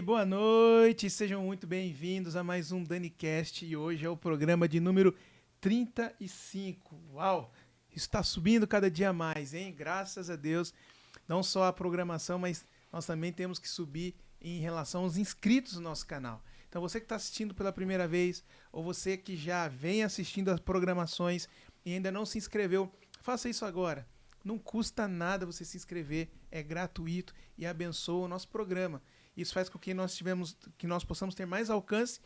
Boa noite, sejam muito bem-vindos a mais um DaniCast e hoje é o programa de número 35. Uau, isso está subindo cada dia mais, hein? Graças a Deus, não só a programação, mas nós também temos que subir em relação aos inscritos no nosso canal. Então você que está assistindo pela primeira vez ou você que já vem assistindo as programações e ainda não se inscreveu, faça isso agora. Não custa nada você se inscrever, é gratuito e abençoa o nosso programa. Isso faz com que nós possamos ter mais alcance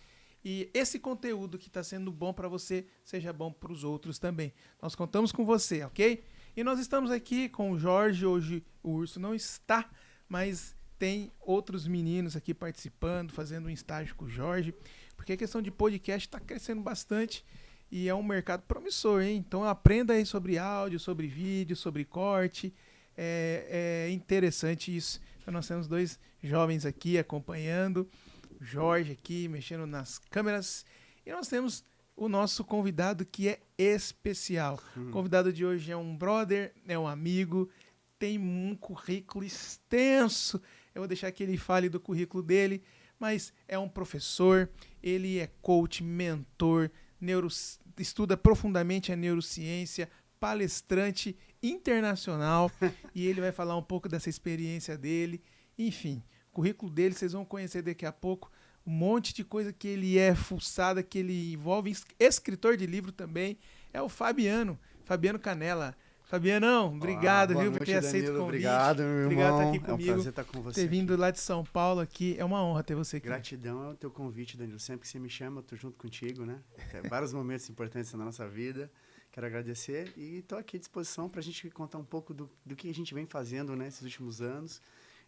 e esse conteúdo que está sendo bom para você seja bom para os outros também. Nós contamos com você, ok? E nós estamos aqui com o Jorge. Hoje o Urso não está, mas tem outros meninos aqui participando, fazendo um estágio com o Jorge, porque a questão de podcast está crescendo bastante. E é um mercado promissor, hein? Então aprenda aí sobre áudio, sobre vídeo, sobre corte. É interessante isso. Então nós temos dois jovens aqui acompanhando. O Jorge aqui mexendo nas câmeras. E nós temos o nosso convidado que é especial. O convidado de hoje é um brother, é um amigo, tem um currículo extenso. Eu vou deixar que ele fale do currículo dele, mas é um professor, ele é coach, mentor, estuda profundamente a neurociência, palestrante internacional e ele vai falar um pouco dessa experiência dele. Enfim, o currículo dele vocês vão conhecer daqui a pouco, um monte de coisa que ele é fuçada, que ele envolve, escritor de livro também, é o Fabiano Canella. Fabianão, obrigado, viu, por ter aceito o convite. Obrigado, meu irmão. Obrigado por estar aqui comigo. É um prazer estar com você. Ter vindo lá de São Paulo aqui, é uma honra ter você aqui. Gratidão ao teu convite, Danilo. Sempre que você me chama, eu tô junto contigo, né? Tem vários momentos importantes na nossa vida. Quero agradecer e estou aqui à disposição para a gente contar um pouco do que a gente vem fazendo, né, esses últimos anos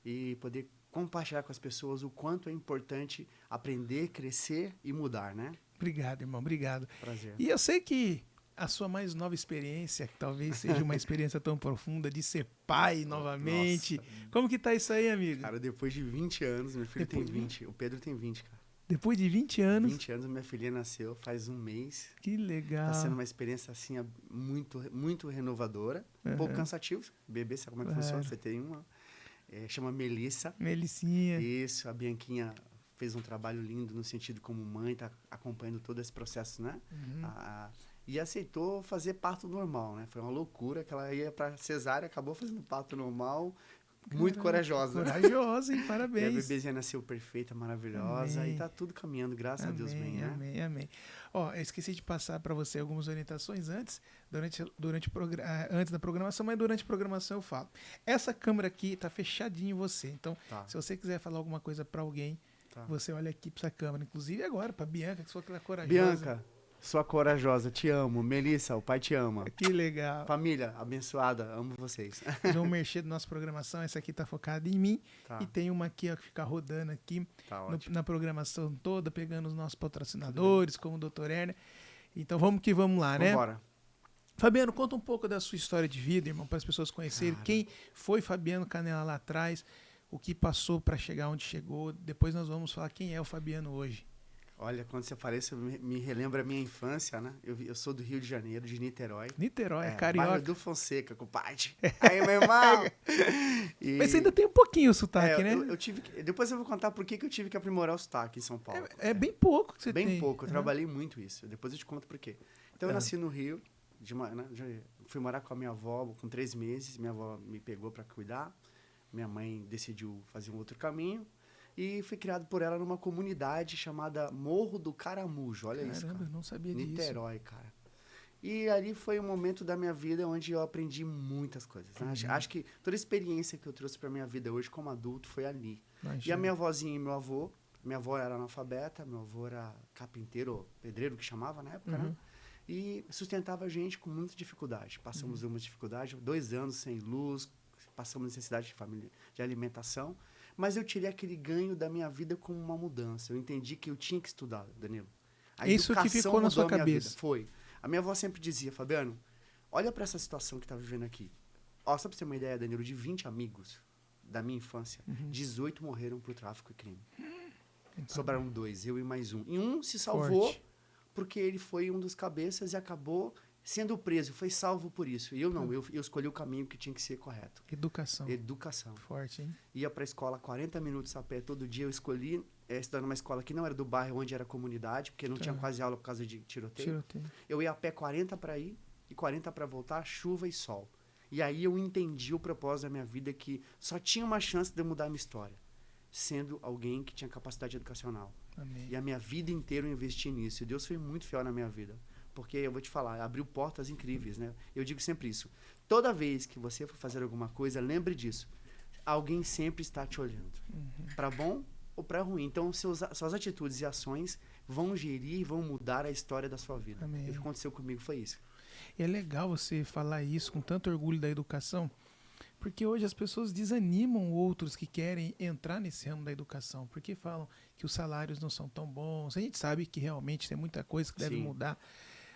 e poder compartilhar com as pessoas o quanto é importante aprender, crescer e mudar, né? Obrigado, irmão. Obrigado. Prazer. E eu sei que a sua mais nova experiência, que talvez seja uma experiência tão profunda de ser pai novamente. Nossa. Como que tá isso aí, amigo? Cara, depois de 20 anos, meu filho tem 20, o Pedro tem 20, cara. Depois de 20 anos? 20 anos, minha filhinha nasceu faz um mês. Que legal. Tá sendo uma experiência, assim, muito, muito renovadora. Um pouco cansativo. Bebê, sabe como é que funciona? Você tem uma... chama Melissa. Melissinha. Isso, a Bianquinha fez um trabalho lindo no sentido como mãe, tá acompanhando todo esse processo, né? E aceitou fazer parto normal, né? Foi uma loucura que ela ia pra cesárea, acabou fazendo parto normal. Muito corajosa. Corajosa, hein? Parabéns. E a bebezinha nasceu perfeita, maravilhosa. Amém. E tá tudo caminhando, graças a Deus bem, né? Amém, amém. Ó, eu esqueci de passar para você algumas orientações antes da programação, mas durante a programação eu falo. Essa câmera aqui tá fechadinha em você. Então, se você quiser falar alguma coisa para alguém, você olha aqui para essa câmera. Inclusive agora, para Bianca, que sou aquela corajosa. Bianca, sua corajosa, te amo. Melissa, o pai te ama. Que legal. Família, abençoada, amo vocês. Vamos mexer da nossa programação. Essa aqui tá focada em mim. E tem uma aqui, ó, que fica rodando aqui na programação toda, pegando os nossos patrocinadores, como o Dr. Erner. Então vamos que vamos lá, né? Vambora. Fabiano, conta um pouco da sua história de vida, irmão, para as pessoas conhecerem. Quem foi Fabiano Canella lá atrás, o que passou para chegar onde chegou. Depois nós vamos falar quem é o Fabiano hoje. Olha, quando você fala isso, me relembra a minha infância, né? Eu sou do Rio de Janeiro, de Niterói. Niterói, carioca. Bairro do Fonseca, compadre. Aí, meu irmão! Mas você ainda tem um pouquinho o sotaque, né? Depois eu vou contar por que eu tive que aprimorar o sotaque em São Paulo. É bem pouco que você tem. Bem pouco, eu trabalhei muito isso. Depois eu te conto por quê. Então, eu nasci no Rio, fui morar com a minha avó com 3 meses. Minha avó me pegou para cuidar. Minha mãe decidiu fazer um outro caminho. E fui criado por ela numa comunidade chamada Morro do Caramujo. Olha isso, cara. Caramba, eu não sabia disso. Niterói, cara. E ali foi um momento da minha vida onde eu aprendi muitas coisas. Né? Acho que toda a experiência que eu trouxe para minha vida hoje como adulto foi ali. Imagina. E a minha avózinha e meu avô Minha avó era analfabeta, meu avô era carpinteiro, pedreiro que chamava na época, né? E sustentava a gente com muita dificuldade. Passamos uma dificuldade, 2 anos sem luz, passamos necessidade de família, de alimentação, mas eu tirei aquele ganho da minha vida como uma mudança. Eu entendi que eu tinha que estudar, Danilo. A Isso que educação ficou na sua mudou a minha cabeça. vida. Foi. A minha avó sempre dizia, Fabiano, olha para essa situação que tá vivendo aqui. Ó, só pra você ter uma ideia, Danilo, de 20 amigos da minha infância, 18 morreram por tráfico e crime. Sobraram 2, eu e mais um. E um se salvou Forte. porque ele foi um dos cabeças e acabou sendo preso, foi salvo por isso. E eu não, eu escolhi o caminho que tinha que ser correto. Educação. Educação. Forte, hein? Ia para a escola 40 minutos a pé todo dia. Eu escolhi estudar numa escola que não era do bairro, onde era comunidade, porque não tinha quase aula por causa de tiroteio. Eu ia a pé 40 para ir e 40 para voltar, chuva e sol. E aí eu entendi o propósito da minha vida, que só tinha uma chance de eu mudar a minha história, sendo alguém que tinha capacidade educacional. Amém. E a minha vida inteira eu investi nisso. E Deus foi muito fiel na minha vida. Porque, eu vou te falar, abriu portas incríveis, né? Eu digo sempre isso. Toda vez que você for fazer alguma coisa, lembre disso. Alguém sempre está te olhando. Para bom ou para ruim. Então, suas atitudes e ações vão gerir e vão mudar a história da sua vida. Amém. E o que aconteceu comigo foi isso. E é legal você falar isso com tanto orgulho da educação, porque hoje as pessoas desanimam outros que querem entrar nesse ramo da educação, porque falam que os salários não são tão bons. A gente sabe que realmente tem muita coisa que deve mudar,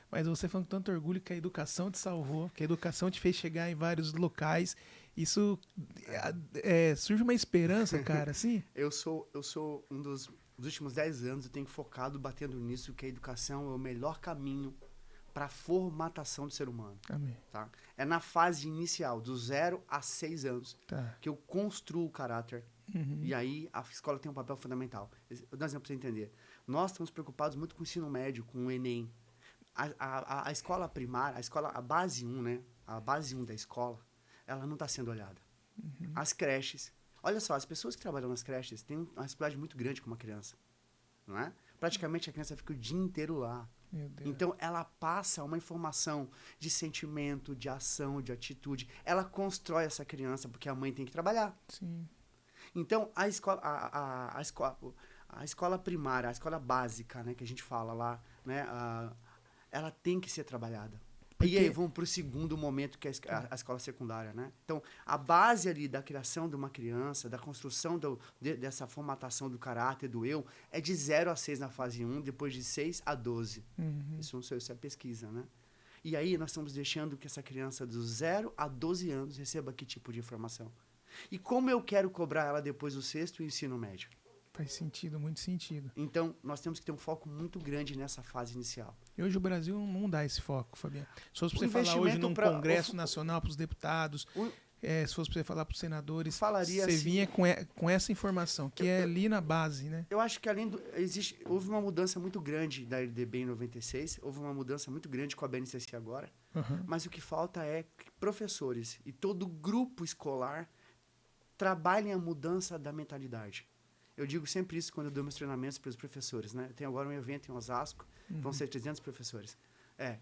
mas você falando com tanto orgulho que a educação te salvou, que a educação te fez chegar em vários locais, isso surge uma esperança, cara, assim? Eu sou um dos últimos 10 anos, eu tenho focado, batendo nisso, que a educação é o melhor caminho para a formatação do ser humano. Amém. Tá? É na fase inicial, do 0 a 6 anos, que eu construo o caráter. E aí a escola tem um papel fundamental. Eu dou um exemplo para você entender. Nós estamos preocupados muito com o ensino médio, com o Enem. A escola primária, a base 1, né? A base 1 da escola, ela não está sendo olhada. As creches. Olha só, as pessoas que trabalham nas creches têm uma responsabilidade muito grande com uma criança. Não é? Praticamente a criança fica o dia inteiro lá. Meu Deus. Então, ela passa uma informação de sentimento, de ação, de atitude. Ela constrói essa criança, porque a mãe tem que trabalhar. Sim. Então, a escola primária, a escola básica, né, que a gente fala lá, né, ela tem que ser trabalhada. E aí vamos para o segundo momento, que é a escola secundária, né? Então, a base ali da criação de uma criança, da construção dessa formatação do caráter, do eu, é de 0 a 6 na fase 1, depois de 6 a 12. Isso não sei, isso é pesquisa, né? E aí nós estamos deixando que essa criança dos 0 a 12 anos receba que tipo de informação? E como eu quero cobrar ela depois do 6º e ensino médio? Faz sentido, muito sentido. Então, nós temos que ter um foco muito grande nessa fase inicial. E hoje o Brasil não dá esse foco, Fabiano. Se fosse para você falar hoje num Congresso Nacional para os deputados, se fosse para você falar para os senadores, você assim, vinha com essa informação, que é ali na base, né? Eu acho que houve uma mudança muito grande da LDB em 96, houve uma mudança muito grande com a BNCC agora, mas o que falta é que professores e todo grupo escolar trabalhem a mudança da mentalidade. Eu digo sempre isso quando eu dou meus treinamentos para os professores, né? Tem agora um evento em Osasco, vão ser 300 professores.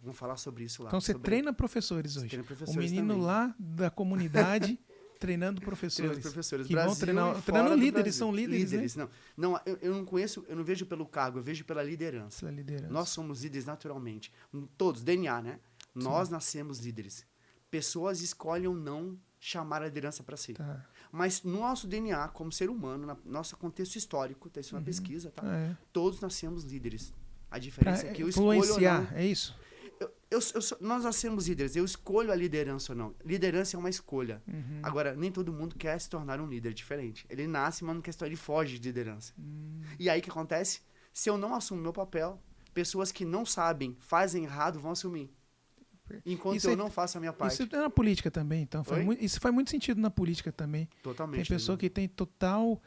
Vamos falar sobre isso lá. Então você treina professores hoje. Treina professores o menino também. lá da comunidade treinando professores. Treinando professores. Que Brasil vão treinando líderes, são líderes, né? Não, eu não conheço, eu não vejo pelo cargo, eu vejo pela liderança. Pela liderança. Nós somos líderes naturalmente. Todos, DNA, né? Nós nascemos líderes. Pessoas escolhem ou não chamar a liderança para si. Tá. Mas no nosso DNA, como ser humano, no nosso contexto histórico, tem isso uma pesquisa, tá? Todos nascemos líderes. A diferença é que eu escolho ou não. É isso? Nós nascemos líderes, eu escolho a liderança ou não. Liderança é uma escolha. Agora, nem todo mundo quer se tornar um líder diferente. Ele nasce, mas não quer se tornar, ele foge de liderança. E aí o que acontece? Se eu não assumo meu papel, pessoas que não sabem, fazem errado, vão assumir. Enquanto eu não faço a minha parte. Isso é na política também, então. Isso faz muito sentido na política também. Totalmente. Tem pessoa que tem total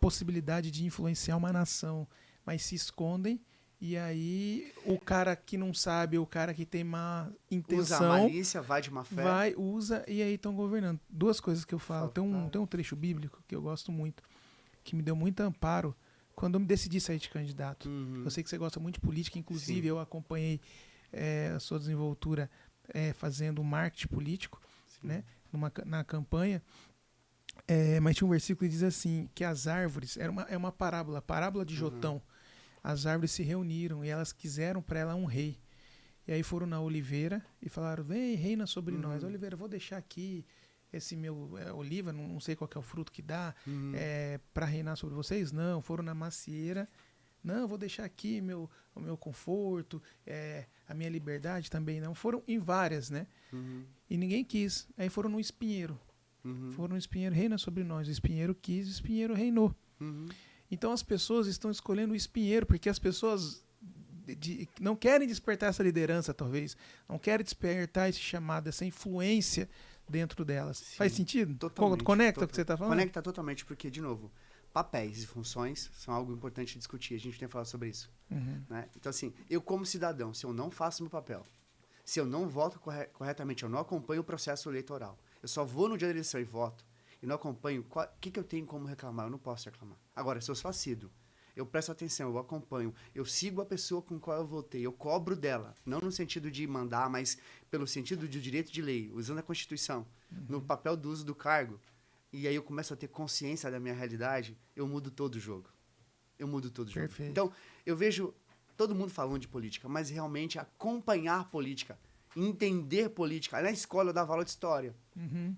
possibilidade de influenciar uma nação, mas se escondem. E aí, o cara que não sabe, o cara que tem má intenção... Usa a malícia, vai de má fé. Usa, e aí estão governando. Duas coisas que eu falo. Tem um trecho bíblico que eu gosto muito, que me deu muito amparo quando eu me decidi sair de candidato. Eu sei que você gosta muito de política, inclusive eu acompanhei a sua desenvoltura fazendo marketing político, né, na campanha. Mas tinha um versículo que diz assim, que as árvores, é uma parábola, a parábola de Jotão. As árvores se reuniram e elas quiseram para ela um rei. E aí foram na oliveira e falaram, vem, reina sobre nós. Oliveira, vou deixar aqui esse meu oliva, não sei qual que é o fruto que dá, para reinar sobre vocês. Não, foram na macieira. Não, vou deixar aqui o meu conforto, a minha liberdade também não. Foram em várias, né? E ninguém quis. Aí foram no espinheiro. Foram no espinheiro, reina sobre nós. O espinheiro quis, o espinheiro reinou. Então as pessoas estão escolhendo o espinheiro, porque as pessoas não querem despertar essa liderança, talvez. Não querem despertar esse chamado, essa influência dentro delas. Sim, faz sentido? Totalmente. Conecta o que você está falando? Conecta totalmente, porque, de novo, papéis e funções são algo importante de discutir. A gente tem que falar sobre isso. Né? Então, assim, eu como cidadão, se eu não faço meu papel, se eu não voto corretamente, eu não acompanho o processo eleitoral, eu só vou no dia da eleição e voto, e não acompanho, o que eu tenho como reclamar? Eu não posso reclamar. Agora, se eu sou assíduo, eu presto atenção, eu acompanho, eu sigo a pessoa com qual eu votei, eu cobro dela, não no sentido de mandar, mas pelo sentido de direito de lei, usando a Constituição, no papel do uso do cargo, e aí eu começo a ter consciência da minha realidade, eu mudo todo o jogo. Eu mudo todo o jogo. Perfeito. Então, eu vejo todo mundo falando de política, mas realmente acompanhar política, entender política. Na escola eu dava aula de história.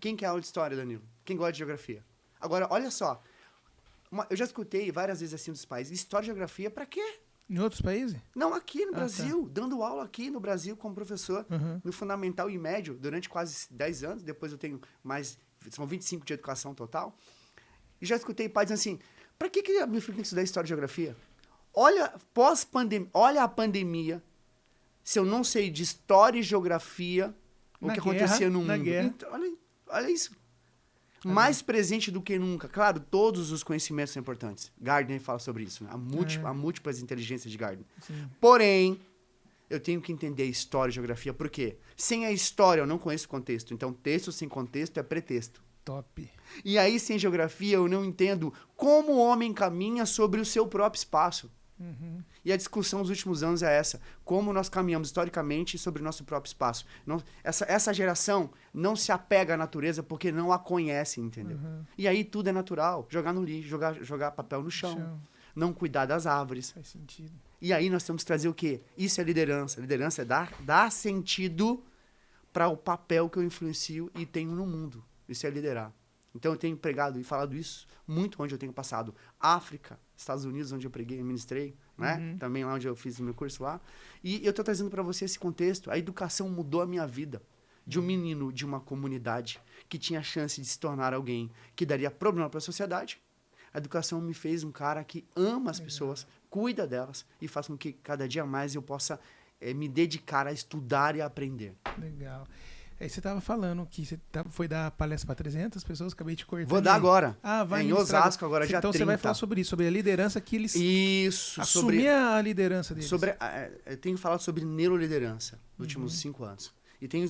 Quem quer aula de história, Danilo? Quem gosta de geografia? Agora, olha só, eu já escutei várias vezes assim dos países, história e geografia, pra quê? Em outros países? Não, aqui no Brasil, tá. dando aula aqui no Brasil como professor, no fundamental e médio, durante quase 10 anos, depois eu tenho mais, são 25 de educação total, e já escutei pais dizendo assim, pra que meu filho tem que estudar história e geografia? Olha, pós-pandemia, olha a pandemia, se eu não sei de história e geografia, o que acontecia no mundo. Então, olha isso. Mais presente do que nunca. Claro, todos os conhecimentos são importantes. Gardner fala sobre isso, né? Há múltiplas inteligências de Gardner. Sim. Porém, eu tenho que entender história e geografia. Por quê? Sem a história, eu não conheço o contexto. Então, texto sem contexto é pretexto. Top. E aí, sem geografia, eu não entendo como o homem caminha sobre o seu próprio espaço. E a discussão nos últimos anos é essa. Como nós caminhamos historicamente sobre o nosso próprio espaço. Essa geração não se apega à natureza porque não a conhece, entendeu? E aí tudo é natural. Jogar no lixo, jogar papel no chão. Não cuidar das árvores. Faz sentido. E aí nós temos que trazer o quê? Isso é liderança. Liderança é dar sentido para o papel que eu influencio e tenho no mundo. Isso é liderar. Então eu tenho pregado e falado isso muito onde eu tenho passado. África, Estados Unidos, onde eu preguei e ministrei, né? Também lá onde eu fiz o meu curso lá. E eu estou trazendo para você esse contexto. A educação mudou a minha vida. De um menino de uma comunidade que tinha a chance de se tornar alguém que daria problema para a sociedade. A educação me fez um cara que ama as pessoas, cuida delas e faz com que cada dia mais eu possa me dedicar a estudar e a aprender. Legal. Aí você estava falando que você foi dar palestra para 300 pessoas, acabei de cortar. Vou dar agora. Vai em Osasco, agora dia 30. Então você vai falar sobre isso, sobre a liderança que eles... Isso. Assumir a liderança deles. Eu tenho falado sobre neuroliderança nos últimos 5 anos. E tenho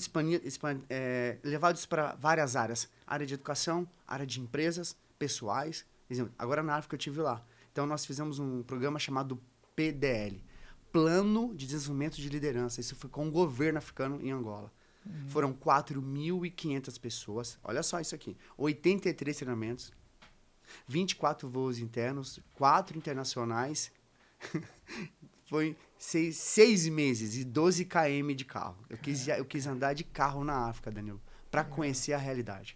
levado isso para várias áreas. Área de educação, área de empresas, pessoais. Por exemplo, agora na África eu estive lá. Então nós fizemos um programa chamado PDL. Plano de Desenvolvimento de Liderança. Isso foi com o governo africano em Angola. Foram 4.500 pessoas. Olha só isso aqui. 83 treinamentos, 24 voos internos, 4 internacionais. Foi 6 meses e 12 km de carro. Eu quis andar de carro na África, Danilo, para conhecer a realidade.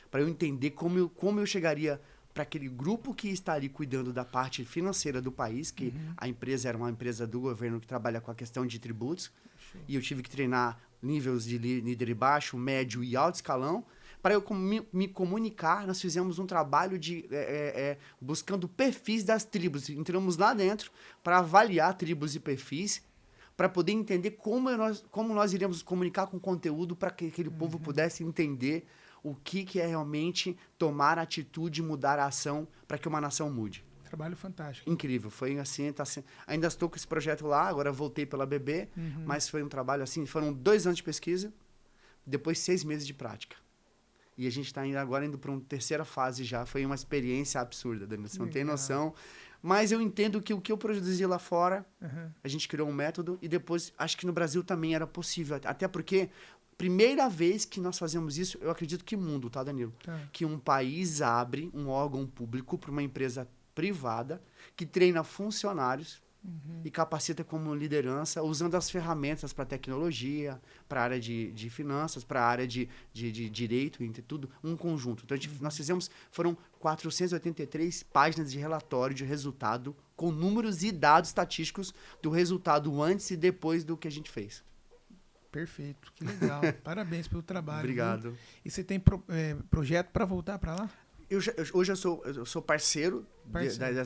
Para eu entender como eu chegaria para aquele grupo que está ali cuidando da parte financeira do país, que a empresa era uma empresa do governo que trabalha com a questão de tributos. E eu tive que treinar níveis de líder baixo, médio e alto escalão. Para eu me comunicar, nós fizemos um trabalho de buscando perfis das tribos. Entramos lá dentro para avaliar tribos e perfis, para poder entender como nós iríamos comunicar com conteúdo para que aquele povo pudesse entender o que é realmente tomar atitude e mudar a ação para que uma nação mude. Trabalho fantástico. Incrível, foi assim, ainda estou com esse projeto lá, agora voltei pela BB, mas foi um trabalho assim, foram 2 anos de pesquisa, depois 6 meses de prática. E a gente está agora indo para uma terceira fase já, foi uma experiência absurda, Danilo, você não tem noção. Mas eu entendo que o que eu produzi lá fora, a gente criou um método e depois, acho que no Brasil também era possível, até porque primeira vez que nós fazemos isso, eu acredito que mundo, tá, Danilo? Tá. Que um país abre um órgão público para uma empresa privada que treina funcionários e capacita como liderança, usando as ferramentas para tecnologia, para a área de finanças, para a área de direito, entre tudo, um conjunto. Então, nós fizemos, foram 483 páginas de relatório de resultado, com números e dados estatísticos do resultado antes e depois do que a gente fez. Perfeito, que legal. Parabéns pelo trabalho. Obrigado. Viu? E você tem projeto para voltar para lá? Hoje eu sou parceiro.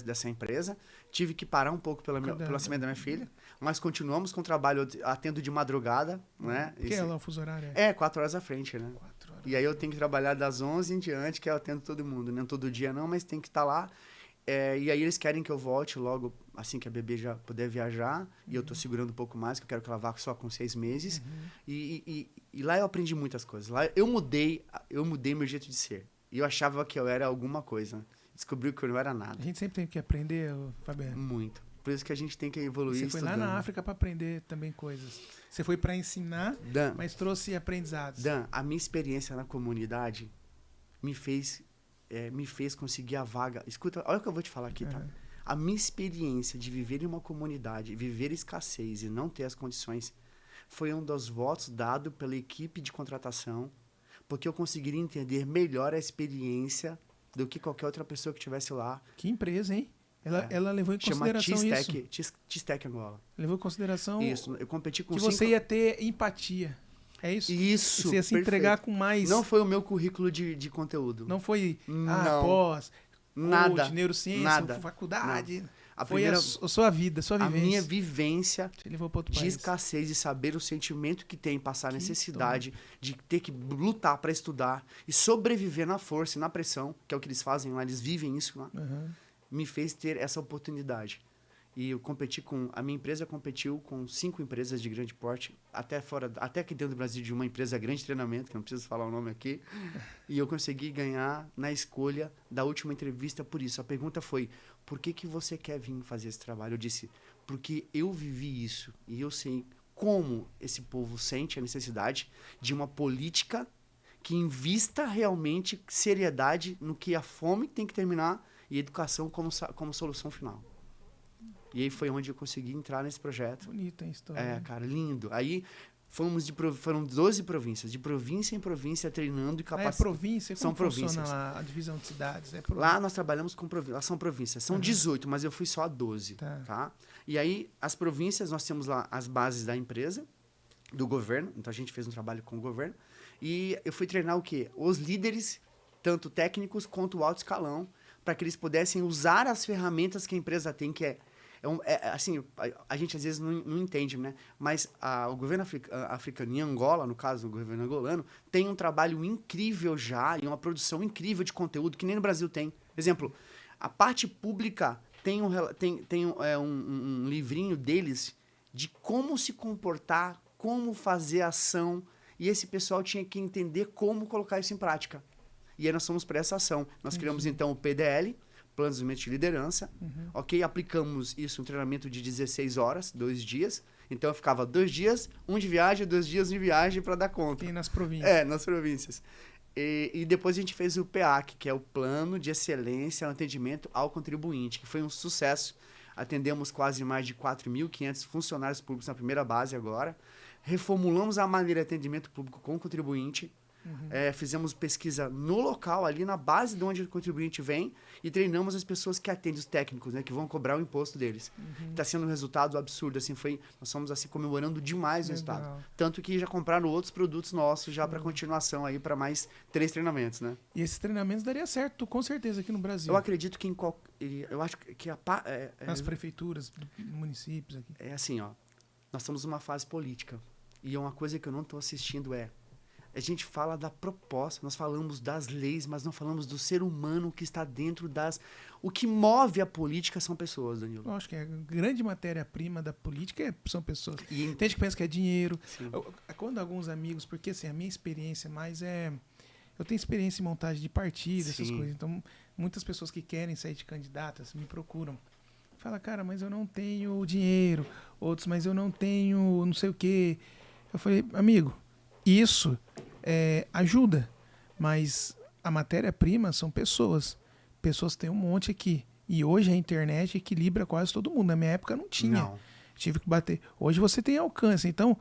Dessa empresa. Tive que parar um pouco pelo nascimento da minha filha, mas continuamos com o trabalho, atendo de madrugada, né? Que é lá o fuso horário? 4 horas à frente, né? 4 horas. E aí eu tenho que trabalhar das 11 em diante, que eu atendo todo mundo. Não todo dia não, mas tem que estar lá. E aí eles querem que eu volte logo, assim que a bebê já puder viajar. E eu tô segurando um pouco mais, que eu quero que ela vá só com 6 meses. E lá eu aprendi muitas coisas. Lá eu mudei meu jeito de ser. E eu achava que eu era alguma coisa. Descobriu que eu não era nada. A gente sempre tem que aprender, Fabiano. Muito. Por isso que a gente tem que evoluir. Você foi estudando. lá na África para aprender também coisas. Você foi para ensinar, mas trouxe aprendizados. Dan, a minha experiência na comunidade me fez conseguir a vaga. Escuta, olha o que eu vou te falar aqui, tá? A minha experiência de viver em uma comunidade, viver escassez e não ter as condições, foi um dos votos dado pela equipe de contratação, porque eu conseguiria entender melhor a experiência do que qualquer outra pessoa que estivesse lá. Que empresa, hein? Ela levou em consideração isso. T-Stack Angola. Levou em consideração isso. Eu competi com que você ia ter empatia. É isso? Isso, você ia se entregar com mais... Não foi o meu currículo de conteúdo. Não foi pós, nada, neurociência, nada, foi primeira, a sua vida, a sua vivência. A minha vivência de escassez, de saber o sentimento que tem, passar a necessidade de ter que lutar para estudar e sobreviver na força e na pressão, que é o que eles fazem lá, eles vivem isso lá, me fez ter essa oportunidade. E eu a minha empresa competiu com 5 empresas de grande porte, até aqui dentro do Brasil, de uma empresa grande de treinamento, que não preciso falar o nome aqui, e eu consegui ganhar na escolha da última entrevista por isso. A pergunta foi, por que você quer vir fazer esse trabalho? Eu disse, porque eu vivi isso, e eu sei como esse povo sente a necessidade de uma política que invista realmente seriedade no que a fome tem que terminar e educação como solução final. E aí foi onde eu consegui entrar nesse projeto. Bonita a história. Cara, lindo. Aí foram 12 províncias, de província em província, treinando e capacitando. Província? Como são províncias. Funciona lá a divisão de cidades? Lá nós trabalhamos com províncias. Lá são províncias. São 18, mas eu fui só a 12. Tá? E aí, as províncias, nós temos lá as bases da empresa, do governo. Então, a gente fez um trabalho com o governo. E eu fui treinar o quê? Os líderes, tanto técnicos quanto o alto escalão, para que eles pudessem usar as ferramentas que a empresa tem, que assim, a gente às vezes não entende, né? Mas o governo africano, em Angola, no caso, o governo angolano, tem um trabalho incrível já e uma produção incrível de conteúdo que nem no Brasil tem. Exemplo, a parte pública tem um livrinho deles de como se comportar, como fazer ação, e esse pessoal tinha que entender como colocar isso em prática. E aí nós fomos para essa ação. Nós criamos, então, o PDL, Plano de Desenvolvimento de Liderança, ok? Aplicamos isso em um treinamento de 16 horas, 2 dias. Então, eu ficava 2 dias, 1 de viagem, 2 dias de viagem para dar conta. E nas províncias. Nas províncias. E depois a gente fez o PEAC, que é o Plano de Excelência no Atendimento ao Contribuinte, que foi um sucesso. Atendemos quase mais de 4.500 funcionários públicos na primeira base agora. Reformulamos a maneira de atendimento público com o contribuinte. Fizemos pesquisa no local, ali na base de onde o contribuinte vem, e treinamos as pessoas que atendem, os técnicos, né, que vão cobrar o imposto deles. Está sendo um resultado absurdo, assim, nós estamos assim comemorando demais o resultado. Tanto que já compraram outros produtos nossos já para continuação aí, para mais 3 treinamentos, né? E esses treinamentos daria certo, com certeza, aqui no Brasil. Eu acredito que eu acho que nas prefeituras, municípios aqui. É assim, ó, nós estamos numa fase política, e uma coisa que eu não estou assistindo a gente fala da proposta, nós falamos das leis, mas não falamos do ser humano que está dentro das... O que move a política são pessoas, Danilo. Eu acho que a grande matéria-prima da política são pessoas. Tem gente que pensa que é dinheiro. Quando alguns amigos... Porque assim, a minha experiência mais é... Eu tenho experiência em montagem de partido, essas coisas. Então, muitas pessoas que querem sair de candidatas me procuram. Fala, cara, mas eu não tenho dinheiro. Outros, mas eu não tenho não sei o quê. Eu falei, amigo... isso ajuda, mas a matéria-prima são pessoas. Pessoas têm um monte aqui. E hoje a internet equilibra quase todo mundo. Na minha época não tinha. Não. Tive que bater. Hoje você tem alcance. Então,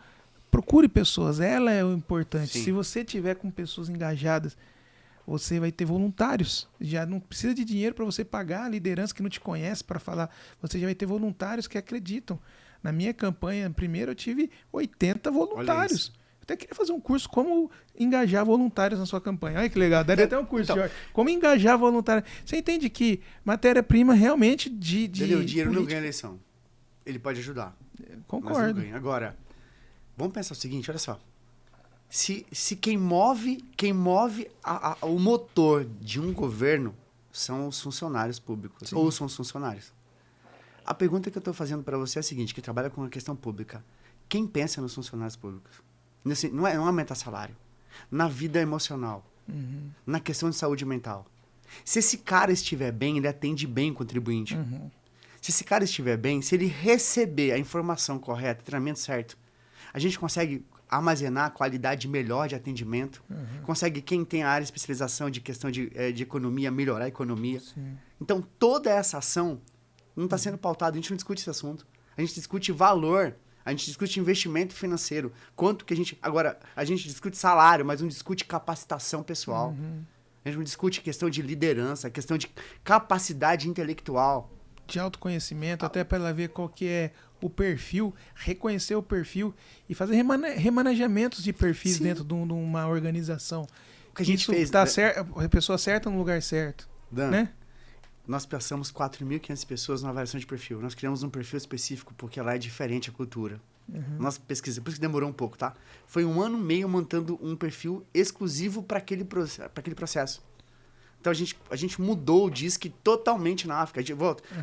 procure pessoas. Ela é o importante. Sim. Se você tiver com pessoas engajadas, você vai ter voluntários. Já não precisa de dinheiro para você pagar a liderança que não te conhece para falar. Você já vai ter voluntários que acreditam. Na minha campanha, primeiro, eu tive 80 voluntários. Eu até queria fazer um curso como engajar voluntários na sua campanha. Olha que legal, daria até um curso. Então, Como engajar voluntários. Você entende que matéria-prima realmente de o dinheiro não política. ganha eleição. Ele pode ajudar. Mas não Concordo. ganha. Agora, vamos pensar o seguinte, olha só. Se quem move o motor de um governo são os funcionários públicos, Sim. ou são os funcionários. A pergunta que eu estou fazendo para você é a seguinte, que trabalha com a questão pública. Quem pensa nos funcionários públicos? Não é aumentar salário. Na vida emocional. Uhum. Na questão de saúde mental. Se esse cara estiver bem, ele atende bem o contribuinte. Uhum. Se esse cara estiver bem, se ele receber a informação correta, o treinamento certo, a gente consegue armazenar a qualidade melhor de atendimento, consegue, quem tem a área de especialização de questão de economia, melhorar a economia. Sim. Então, toda essa ação não está sendo pautada, a gente não discute esse assunto. A gente discute valor, a gente discute investimento financeiro, quanto que a gente... Agora, a gente discute salário, mas não discute capacitação pessoal. Uhum. A gente não discute questão de liderança, questão de capacidade intelectual. De autoconhecimento, até para ela ver qual que é o perfil, reconhecer o perfil e fazer remanejamentos de perfis Sim. dentro de uma organização. O que a gente Isso fez... tá a pessoa certa no lugar certo. Dan, Né? nós passamos 4.500 pessoas na avaliação de perfil. Nós criamos um perfil específico porque lá é diferente a cultura. Nós pesquisamos, por isso que demorou um pouco, tá? Foi 1 ano e meio montando um perfil exclusivo para aquele processo. Então a gente mudou o DISC totalmente na África.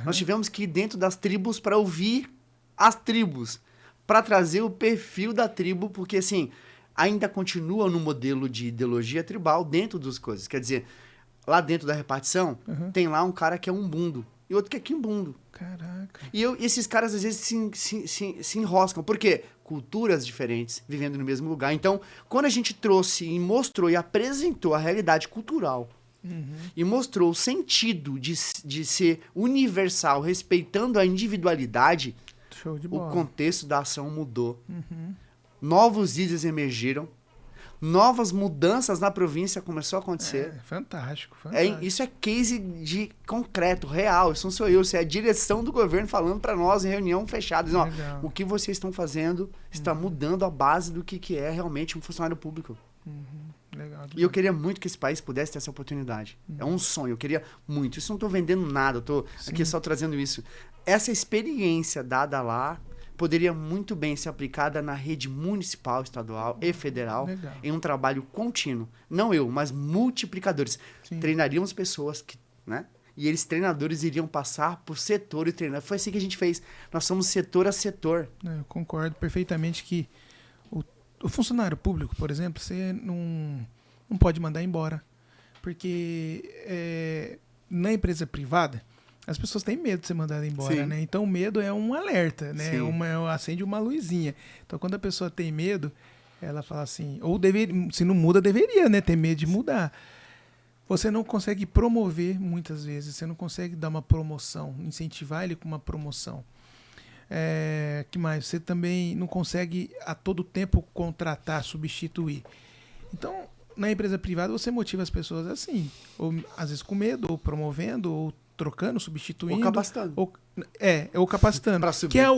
Nós tivemos que ir dentro das tribos para ouvir as tribos, para trazer o perfil da tribo, porque assim, ainda continua no modelo de ideologia tribal dentro das coisas. Quer dizer, lá dentro da repartição, tem lá um cara que é umbundo e outro que é quimbundo. Caraca. E esses caras às vezes se enroscam. Por quê? Culturas diferentes, vivendo no mesmo lugar. Então, quando a gente trouxe e mostrou e apresentou a realidade cultural, e mostrou o sentido de ser universal, respeitando a individualidade, Show de o bola. contexto da ação mudou. Novos líderes emergiram. Novas mudanças na província começou a acontecer. Fantástico, fantástico. Isso é case de concreto, real. Isso não sou eu, isso é a direção do governo falando para nós em reunião fechada. Dizendo, Legal. o que vocês estão fazendo está mudando a base do que é realmente um funcionário público. Legal. E eu queria muito que esse país pudesse ter essa oportunidade. É um sonho, eu queria muito. Isso não estou vendendo nada, eu estou aqui só trazendo isso. Essa experiência dada lá poderia muito bem ser aplicada na rede municipal, estadual e federal, Legal. em um trabalho contínuo. Não eu, mas multiplicadores. Sim. Treinaríamos pessoas, né? E eles, treinadores, iriam passar por setor e treinar. Foi assim que a gente fez. Nós somos setor a setor. Eu concordo perfeitamente que o funcionário público, por exemplo, você não pode mandar embora. Porque na empresa privada, as pessoas têm medo de ser mandada embora, Sim. né? Então o medo é um alerta, né? Sim. Acende uma luzinha. Então quando a pessoa tem medo, ela fala assim, ou se não muda, deveria, né? Ter medo de mudar. Você não consegue promover muitas vezes, você não consegue dar uma promoção, incentivar ele com uma promoção. Que mais? Você também não consegue a todo tempo contratar, substituir. Então, na empresa privada, você motiva as pessoas assim, ou às vezes com medo, ou promovendo, ou trocando, substituindo. Ou capacitando. Ou capacitando. Pra subir. Que é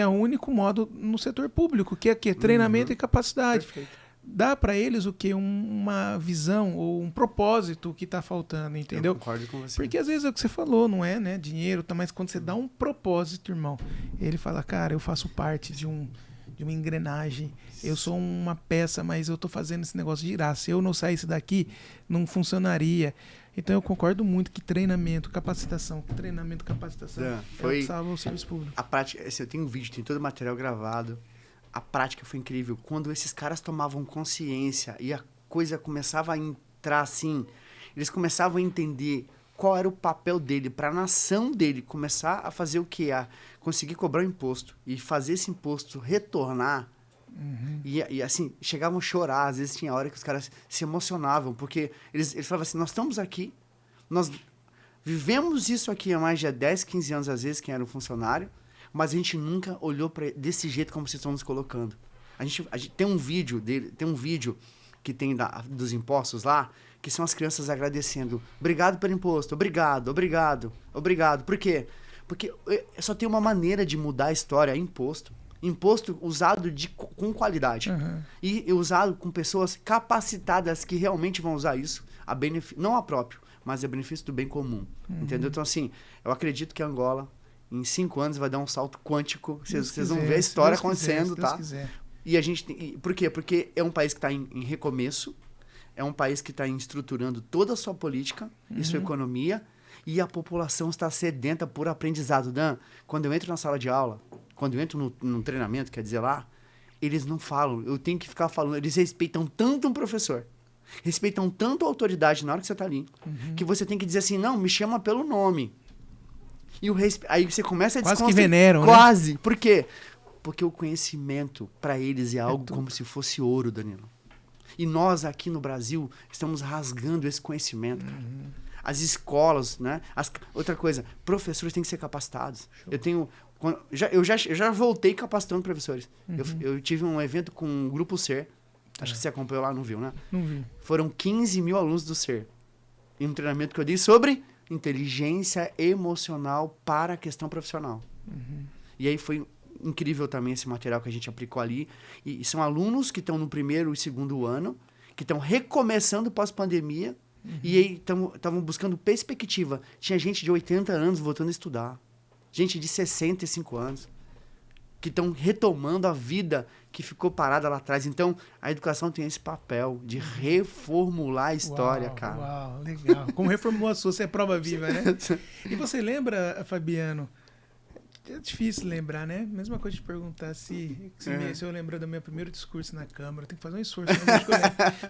o único modo no setor público, que é treinamento e capacidade. Perfeito. Dá para eles o que? Uma visão ou um propósito que está faltando, entendeu? Eu concordo com você. Porque às vezes é o que você falou, não é, né? Dinheiro, tá, mas quando você dá um propósito, irmão, ele fala, cara, eu faço parte de uma engrenagem, eu sou uma peça, mas eu tô fazendo esse negócio girar. Se eu não saísse daqui, não funcionaria. Então eu concordo muito que treinamento, capacitação é o que salva o serviço público. A prática, eu tenho um vídeo, tem todo o material gravado. A prática foi incrível. Quando esses caras tomavam consciência e a coisa começava a entrar assim, eles começavam a entender qual era o papel dele para a nação dele começar a fazer o quê? A conseguir cobrar o imposto e fazer esse imposto retornar. E assim, chegavam a chorar, às vezes tinha hora que os caras se emocionavam, porque eles falavam assim, nós estamos aqui, nós vivemos isso aqui há mais de 10, 15 anos, às vezes, quem era um funcionário, mas a gente nunca olhou desse jeito como vocês estão nos colocando. A gente tem um vídeo que tem dos impostos lá, que são as crianças agradecendo. Obrigado pelo imposto, obrigado, obrigado, obrigado. Por quê? Porque só tem uma maneira de mudar a história, é imposto. Imposto usado com qualidade. E usado com pessoas capacitadas que realmente vão usar isso, não a próprio, mas a benefício do bem comum. Entendeu? Então, assim, eu acredito que a Angola, em 5 anos, vai dar um salto quântico. Vocês vão ver a história acontecendo, tá? E a gente por quê? Porque é um país que está em recomeço, é um país que está estruturando toda a sua política e sua economia, e a população está sedenta por aprendizado. Dan, quando eu entro na sala de aula, quando eu entro no treinamento, quer dizer lá, eles não falam, eu tenho que ficar falando, eles respeitam tanto um professor, respeitam tanto a autoridade na hora que você está ali, que você tem que dizer assim, não, me chama pelo nome. E aí você começa a quase que veneram, quase. Né? Por quê? Porque o conhecimento, para eles, é algo como se fosse ouro, Danilo. E nós, aqui no Brasil, estamos rasgando esse conhecimento, cara. As escolas, né? Outra coisa, professores têm que ser capacitados. Eu já voltei capacitando professores. Eu tive um evento com o Grupo Ser. Acho que você acompanhou lá, não viu, né? Não vi. Foram 15 mil alunos do Ser. E um treinamento que eu dei sobre inteligência emocional para a questão profissional. E aí foi incrível também esse material que a gente aplicou ali. E são alunos que estão no 1º e 2º ano, que estão recomeçando pós-pandemia, e aí estavam buscando perspectiva. Tinha gente de 80 anos voltando a estudar. Gente de 65 anos. Que estão retomando a vida que ficou parada lá atrás. Então, a educação tem esse papel de reformular a história, cara. Uau, legal. Como reformulou a sua, você é prova viva, né? E você lembra, Fabiano, é difícil lembrar, né? Mesma coisa de perguntar se eu lembro do meu primeiro discurso na Câmara. Eu tenho que fazer um esforço.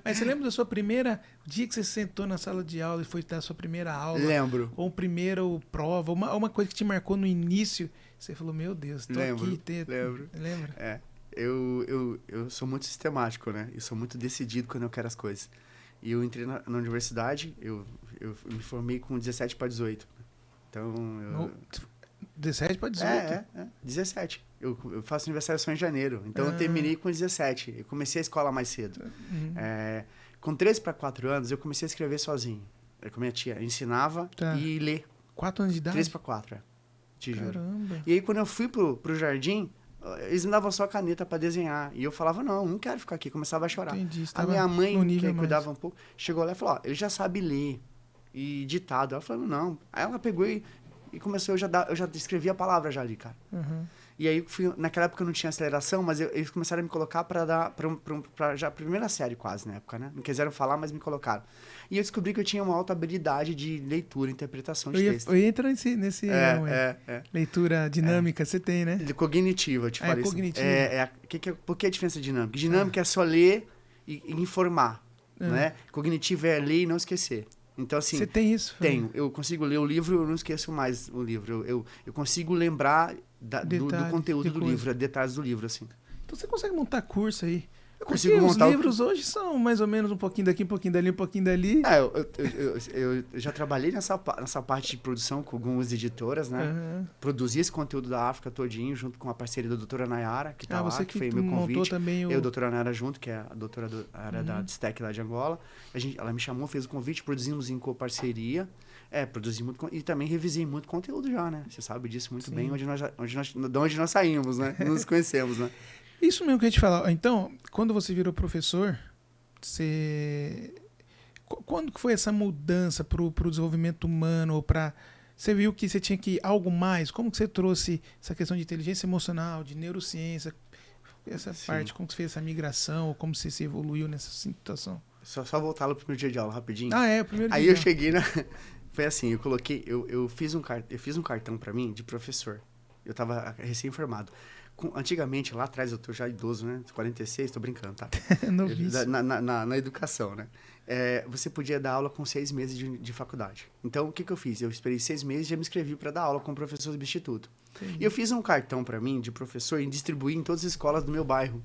Mas você lembra da sua primeira... O dia que você sentou na sala de aula e foi dar a sua primeira aula? Lembro. Ou primeiro prova? Uma coisa que te marcou no início? Você falou, meu Deus, tô aqui. Lembro. Lembra? Eu sou muito sistemático, né? Eu sou muito decidido quando eu quero as coisas. E eu entrei na universidade, eu me formei com 17 para 18. Então, 17 para 18? 17. Eu faço aniversário só em janeiro. Então, eu terminei com 17. Eu comecei a escola mais cedo. Com 13 para 4 anos, eu comecei a escrever sozinho. Com minha tia. Eu ensinava e ler. 4 anos de idade? 13 para 4, te juro. Caramba. E aí, quando eu fui pro jardim, eles me davam só caneta para desenhar. E eu falava, não quero ficar aqui. Começava a chorar. Entendi. A minha mãe, que cuidava um pouco, chegou lá e falou, ele já sabe ler. E ditado. Ela falou, não. Aí ela pegou e começou, eu já escrevia a palavra já ali, cara. E aí, naquela época eu não tinha aceleração, mas eles começaram a me colocar para dar já a primeira série quase na época, né? Não quiseram falar, mas me colocaram. E eu descobri que eu tinha uma alta habilidade de leitura, interpretação de texto. Eu ia entrar nesse leitura dinâmica, você tem, né? Cognitiva, eu te falei. Cognitiva. Por que a diferença de dinâmica? Dinâmica é só ler e informar, né? Cognitiva é ler e não esquecer. Então, assim... Você tem isso? Tenho. Eu consigo ler o livro, eu não esqueço mais o livro. Eu consigo lembrar do conteúdo do livro, detalhes do livro, assim. Então você consegue montar curso aí? Eu consigo montar. Os livros hoje são mais ou menos um pouquinho daqui, um pouquinho dali, um pouquinho dali. Eu já trabalhei nessa parte de produção com algumas editoras, né? Produzi esse conteúdo da África todinho, junto com a parceria da doutora Nayara, que tá lá, que foi meu convite. Também eu e a doutora Nayara junto, que é a doutora da Dstec lá de Angola. Ela me chamou, fez o convite, produzimos em coparceria. Produzi muito e também revisei muito conteúdo já, né? Você sabe disso muito bem, de onde nós saímos, né? Nos conhecemos, né? Isso mesmo que eu ia te falar. Então, quando você virou professor, quando que foi essa mudança pro desenvolvimento humano? Ou você viu que você tinha que ir algo mais? Como que você trouxe essa questão de inteligência emocional, de neurociência? Essa parte, como que você fez essa migração? Ou como você se evoluiu nessa situação? Só voltar lá pro primeiro dia de aula, rapidinho. O primeiro dia. Aí eu cheguei Foi assim, eu fiz um cartão para mim de professor. Eu tava recém-formado. Antigamente, lá atrás, eu tô já idoso, né? 46, tô brincando, tá? Na educação, né? Você podia dar aula com 6 meses de faculdade. Então, o que eu fiz? Eu esperei 6 meses e já me inscrevi para dar aula como professor substituto. E eu fiz um cartão para mim de professor e distribuí em todas as escolas do meu bairro.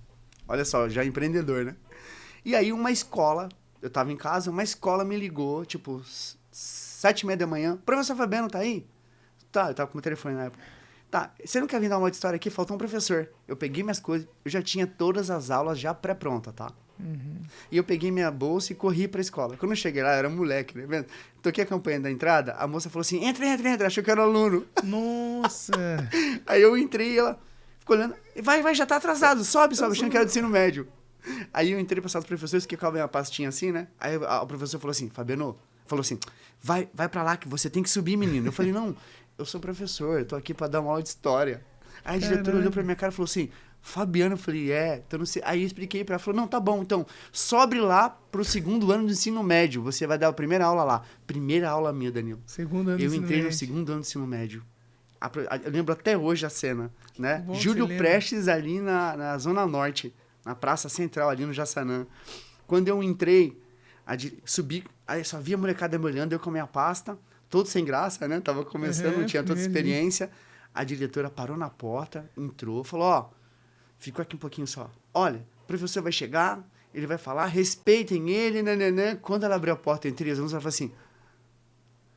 Olha só, já empreendedor, né? E aí uma escola, eu tava em casa, uma escola me ligou, tipo, 7h30 da manhã. Professor Fabiano, tá aí? Tá, eu tava com o meu telefone na época. Tá, você não quer vir dar uma história aqui? Faltou um professor. Eu peguei minhas coisas, eu já tinha todas as aulas já pré-pronta, tá? E eu peguei minha bolsa e corri pra escola. Quando eu cheguei lá, eu era moleque, né? Vendo? Toquei a campanha da entrada, a moça falou assim, entra, achou que eu era aluno. Nossa! Aí eu entrei e ela ficou olhando, vai, já tá atrasado, sobe, achando que era do ensino médio. Aí eu entrei pra sala dos professores, que ficava minha pastinha assim, né? Aí o professor falou assim, Fabiano, falou assim, vai pra lá que você tem que subir, menino. Eu falei, não, eu sou professor, eu tô aqui pra dar uma aula de história. Aí a diretora olhou pra minha cara e falou assim, Fabiano, eu falei, então não sei. Aí eu expliquei pra ela, falou, não, tá bom, então, sobe lá pro 2º ano do ensino médio, você vai dar a primeira aula lá. Primeira aula minha, Danilo. Segundo ano do Eu ensino entrei no médio. 2º ano do ensino médio. Eu lembro até hoje a cena, né? Bom, Júlio você lembra. Prestes ali na Zona Norte, na Praça Central, ali no Jaçanã. Quando eu entrei, subi, aí só via a molecada me olhando, eu com a minha pasta, todo sem graça, né? Tava começando, não tinha toda experiência. A diretora parou na porta, entrou, falou, ó, ficou aqui um pouquinho só. Olha, o professor vai chegar, ele vai falar, respeitem ele, né? Quando ela abriu a porta entre os alunos, ela falou assim,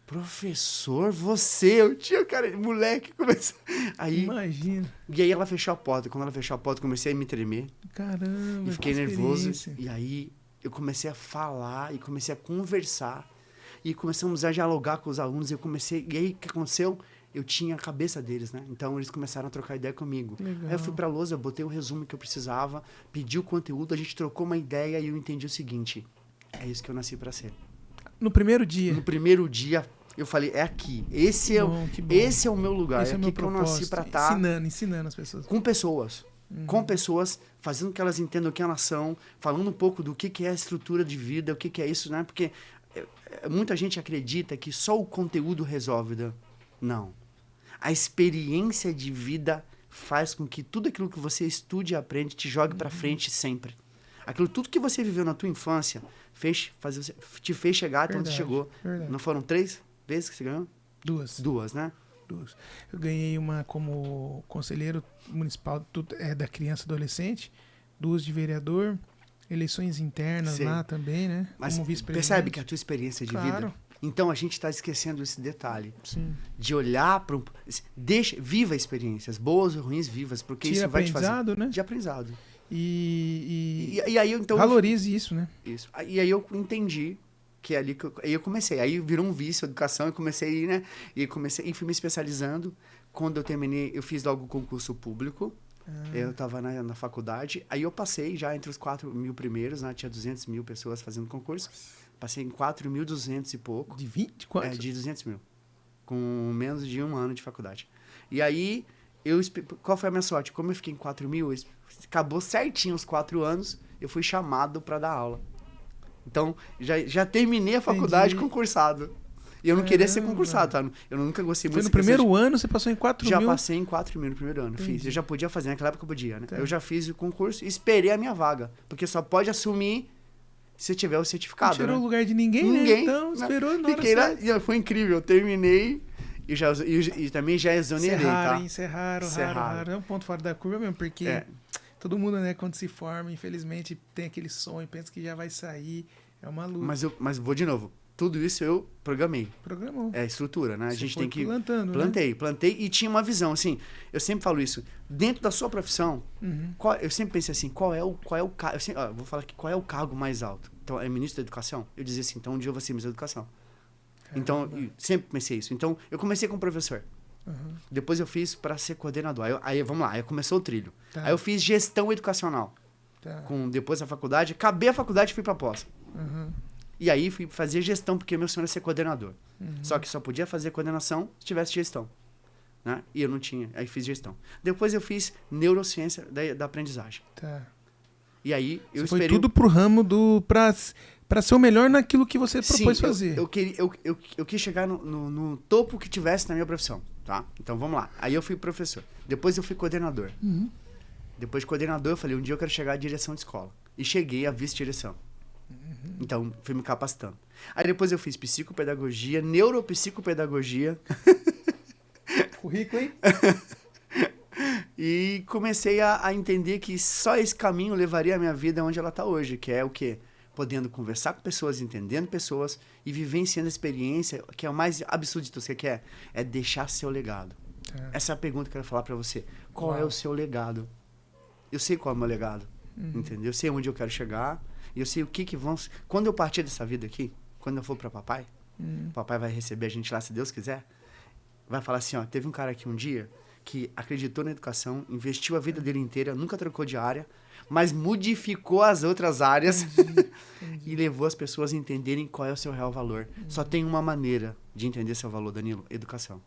professor, você, eu tinha cara de moleque, começou. Aí, Imagina. e aí ela fechou a porta. Quando ela fechou a porta, eu comecei a me tremer. Caramba, E fiquei que nervoso. experiência. E aí eu comecei a falar e comecei a conversar. E começamos a dialogar com os alunos. E aí o que aconteceu? Eu tinha a cabeça deles, né? Então eles começaram a trocar ideia comigo. Legal. Aí eu fui pra lousa, eu botei o resumo que eu precisava, pedi o conteúdo, a gente trocou uma ideia e eu entendi o seguinte: é isso que eu nasci pra ser. No primeiro dia. No primeiro dia, eu falei, é aqui. Esse é o meu lugar. Esse é é o aqui meu que eu propósito. nasci pra estar. Ensinando as pessoas. Com pessoas. Com pessoas, fazendo que elas entendam o que elas são, falando um pouco do que é a estrutura de vida, o que é isso, né? Porque muita gente acredita que só o conteúdo resolve. Não. A experiência de vida faz com que tudo aquilo que você estude e aprende te jogue pra frente sempre. Tudo que você viveu na tua infância te fez chegar até onde você chegou. Verdade. Não foram 3 vezes que você ganhou? 2. 2, né? 2. Eu ganhei uma como conselheiro municipal da criança e adolescente, 2 de vereador, eleições internas Sei. lá também, né? Mas como vice-presidente. percebe que a tua experiência de Claro. vida... Então, a gente está esquecendo esse detalhe. Sim. De olhar para viva experiências, boas ou ruins, vivas, porque Tira isso vai te fazer... aprendizado, né? De aprendizado. E E aí, então... valorize isso, né? Isso. E aí eu entendi que é ali que aí eu comecei. Aí virou um vício, educação, e comecei a ir, né? E fui me especializando. Quando eu terminei, eu fiz logo o concurso público. Eu estava na faculdade. Aí eu passei já entre os 4.000 primeiros, né? Tinha 200 mil pessoas fazendo concurso. Passei em 4.200 e pouco. De 20? Quanto? De 200 mil. Com menos de 1 ano de faculdade. E aí, qual foi a minha sorte? Como eu fiquei em 4.000, acabou certinho os 4 anos, eu fui chamado para dar aula. Então, já terminei a faculdade concursado. E eu não queria ser concursado, tá? Eu nunca gostei muito Foi no primeiro ano, você passou em 4.000? Já passei em 4.000 no primeiro ano. Fiz. Eu já podia fazer, naquela época eu podia, né? Eu já fiz o concurso e esperei a minha vaga. Porque só pode assumir se tiver o certificado, não tirou né? o lugar de ninguém, né? Então, esperou na hora Fiquei lá, certa. e foi incrível. Eu terminei e também já exonerei, tá? Isso é raro. É um ponto fora da curva mesmo, porque todo mundo, né, quando se forma, infelizmente, tem aquele sonho, pensa que já vai sair, é uma luta. Mas vou de novo. Tudo isso eu programei. Programou. É estrutura, né? A gente tem que... plantando, Plantei e tinha uma visão, assim, eu sempre falo isso, dentro da sua profissão, eu sempre pensei assim, qual é o cargo, vou falar aqui, qual é o cargo mais alto? Então, é ministro da educação? Eu dizia assim, então um dia eu vou ser ministro da educação. Então, eu sempre pensei isso. Então, eu comecei como professor. Depois eu fiz para ser coordenador. Aí, vamos lá, aí começou o trilho. Tá. Aí eu fiz gestão educacional. Tá. Depois da faculdade, acabei a faculdade e fui para pós. E aí fui fazer gestão, porque meu sonho era ser coordenador. Só que só podia fazer coordenação se tivesse gestão. Né? E eu não tinha, aí fiz gestão. Depois eu fiz neurociência da aprendizagem. Tá. E aí eu Foi esperei... tudo pro ramo pra ser o melhor naquilo que você propôs fazer. Eu quis chegar no topo que tivesse na minha profissão, tá? Então vamos lá. Aí eu fui professor. Depois eu fui coordenador. Depois de coordenador eu falei, um dia eu quero chegar à direção de escola. E cheguei à vice-direção. Então, fui me capacitando. Aí depois eu fiz psicopedagogia, neuropsicopedagogia. Currículo, hein? E comecei a entender que só esse caminho levaria a minha vida onde ela está hoje, que é o quê? Podendo conversar com pessoas, entendendo pessoas e vivenciando a experiência, que é o mais absurdo de tudo. Você quer? É deixar seu legado. Essa é a pergunta que eu quero falar para você. Qual é o seu legado? Eu sei qual é o meu legado, entendeu? Eu sei onde eu quero chegar, e eu sei o que vão... Quando eu partir dessa vida aqui, quando eu for para papai, papai vai receber a gente lá, se Deus quiser, vai falar assim, ó, teve um cara aqui um dia que acreditou na educação, investiu a vida dele inteira, nunca trocou de área, mas modificou as outras áreas e levou as pessoas a entenderem qual é o seu real valor. Só tem uma maneira de entender seu valor, Danilo, educação.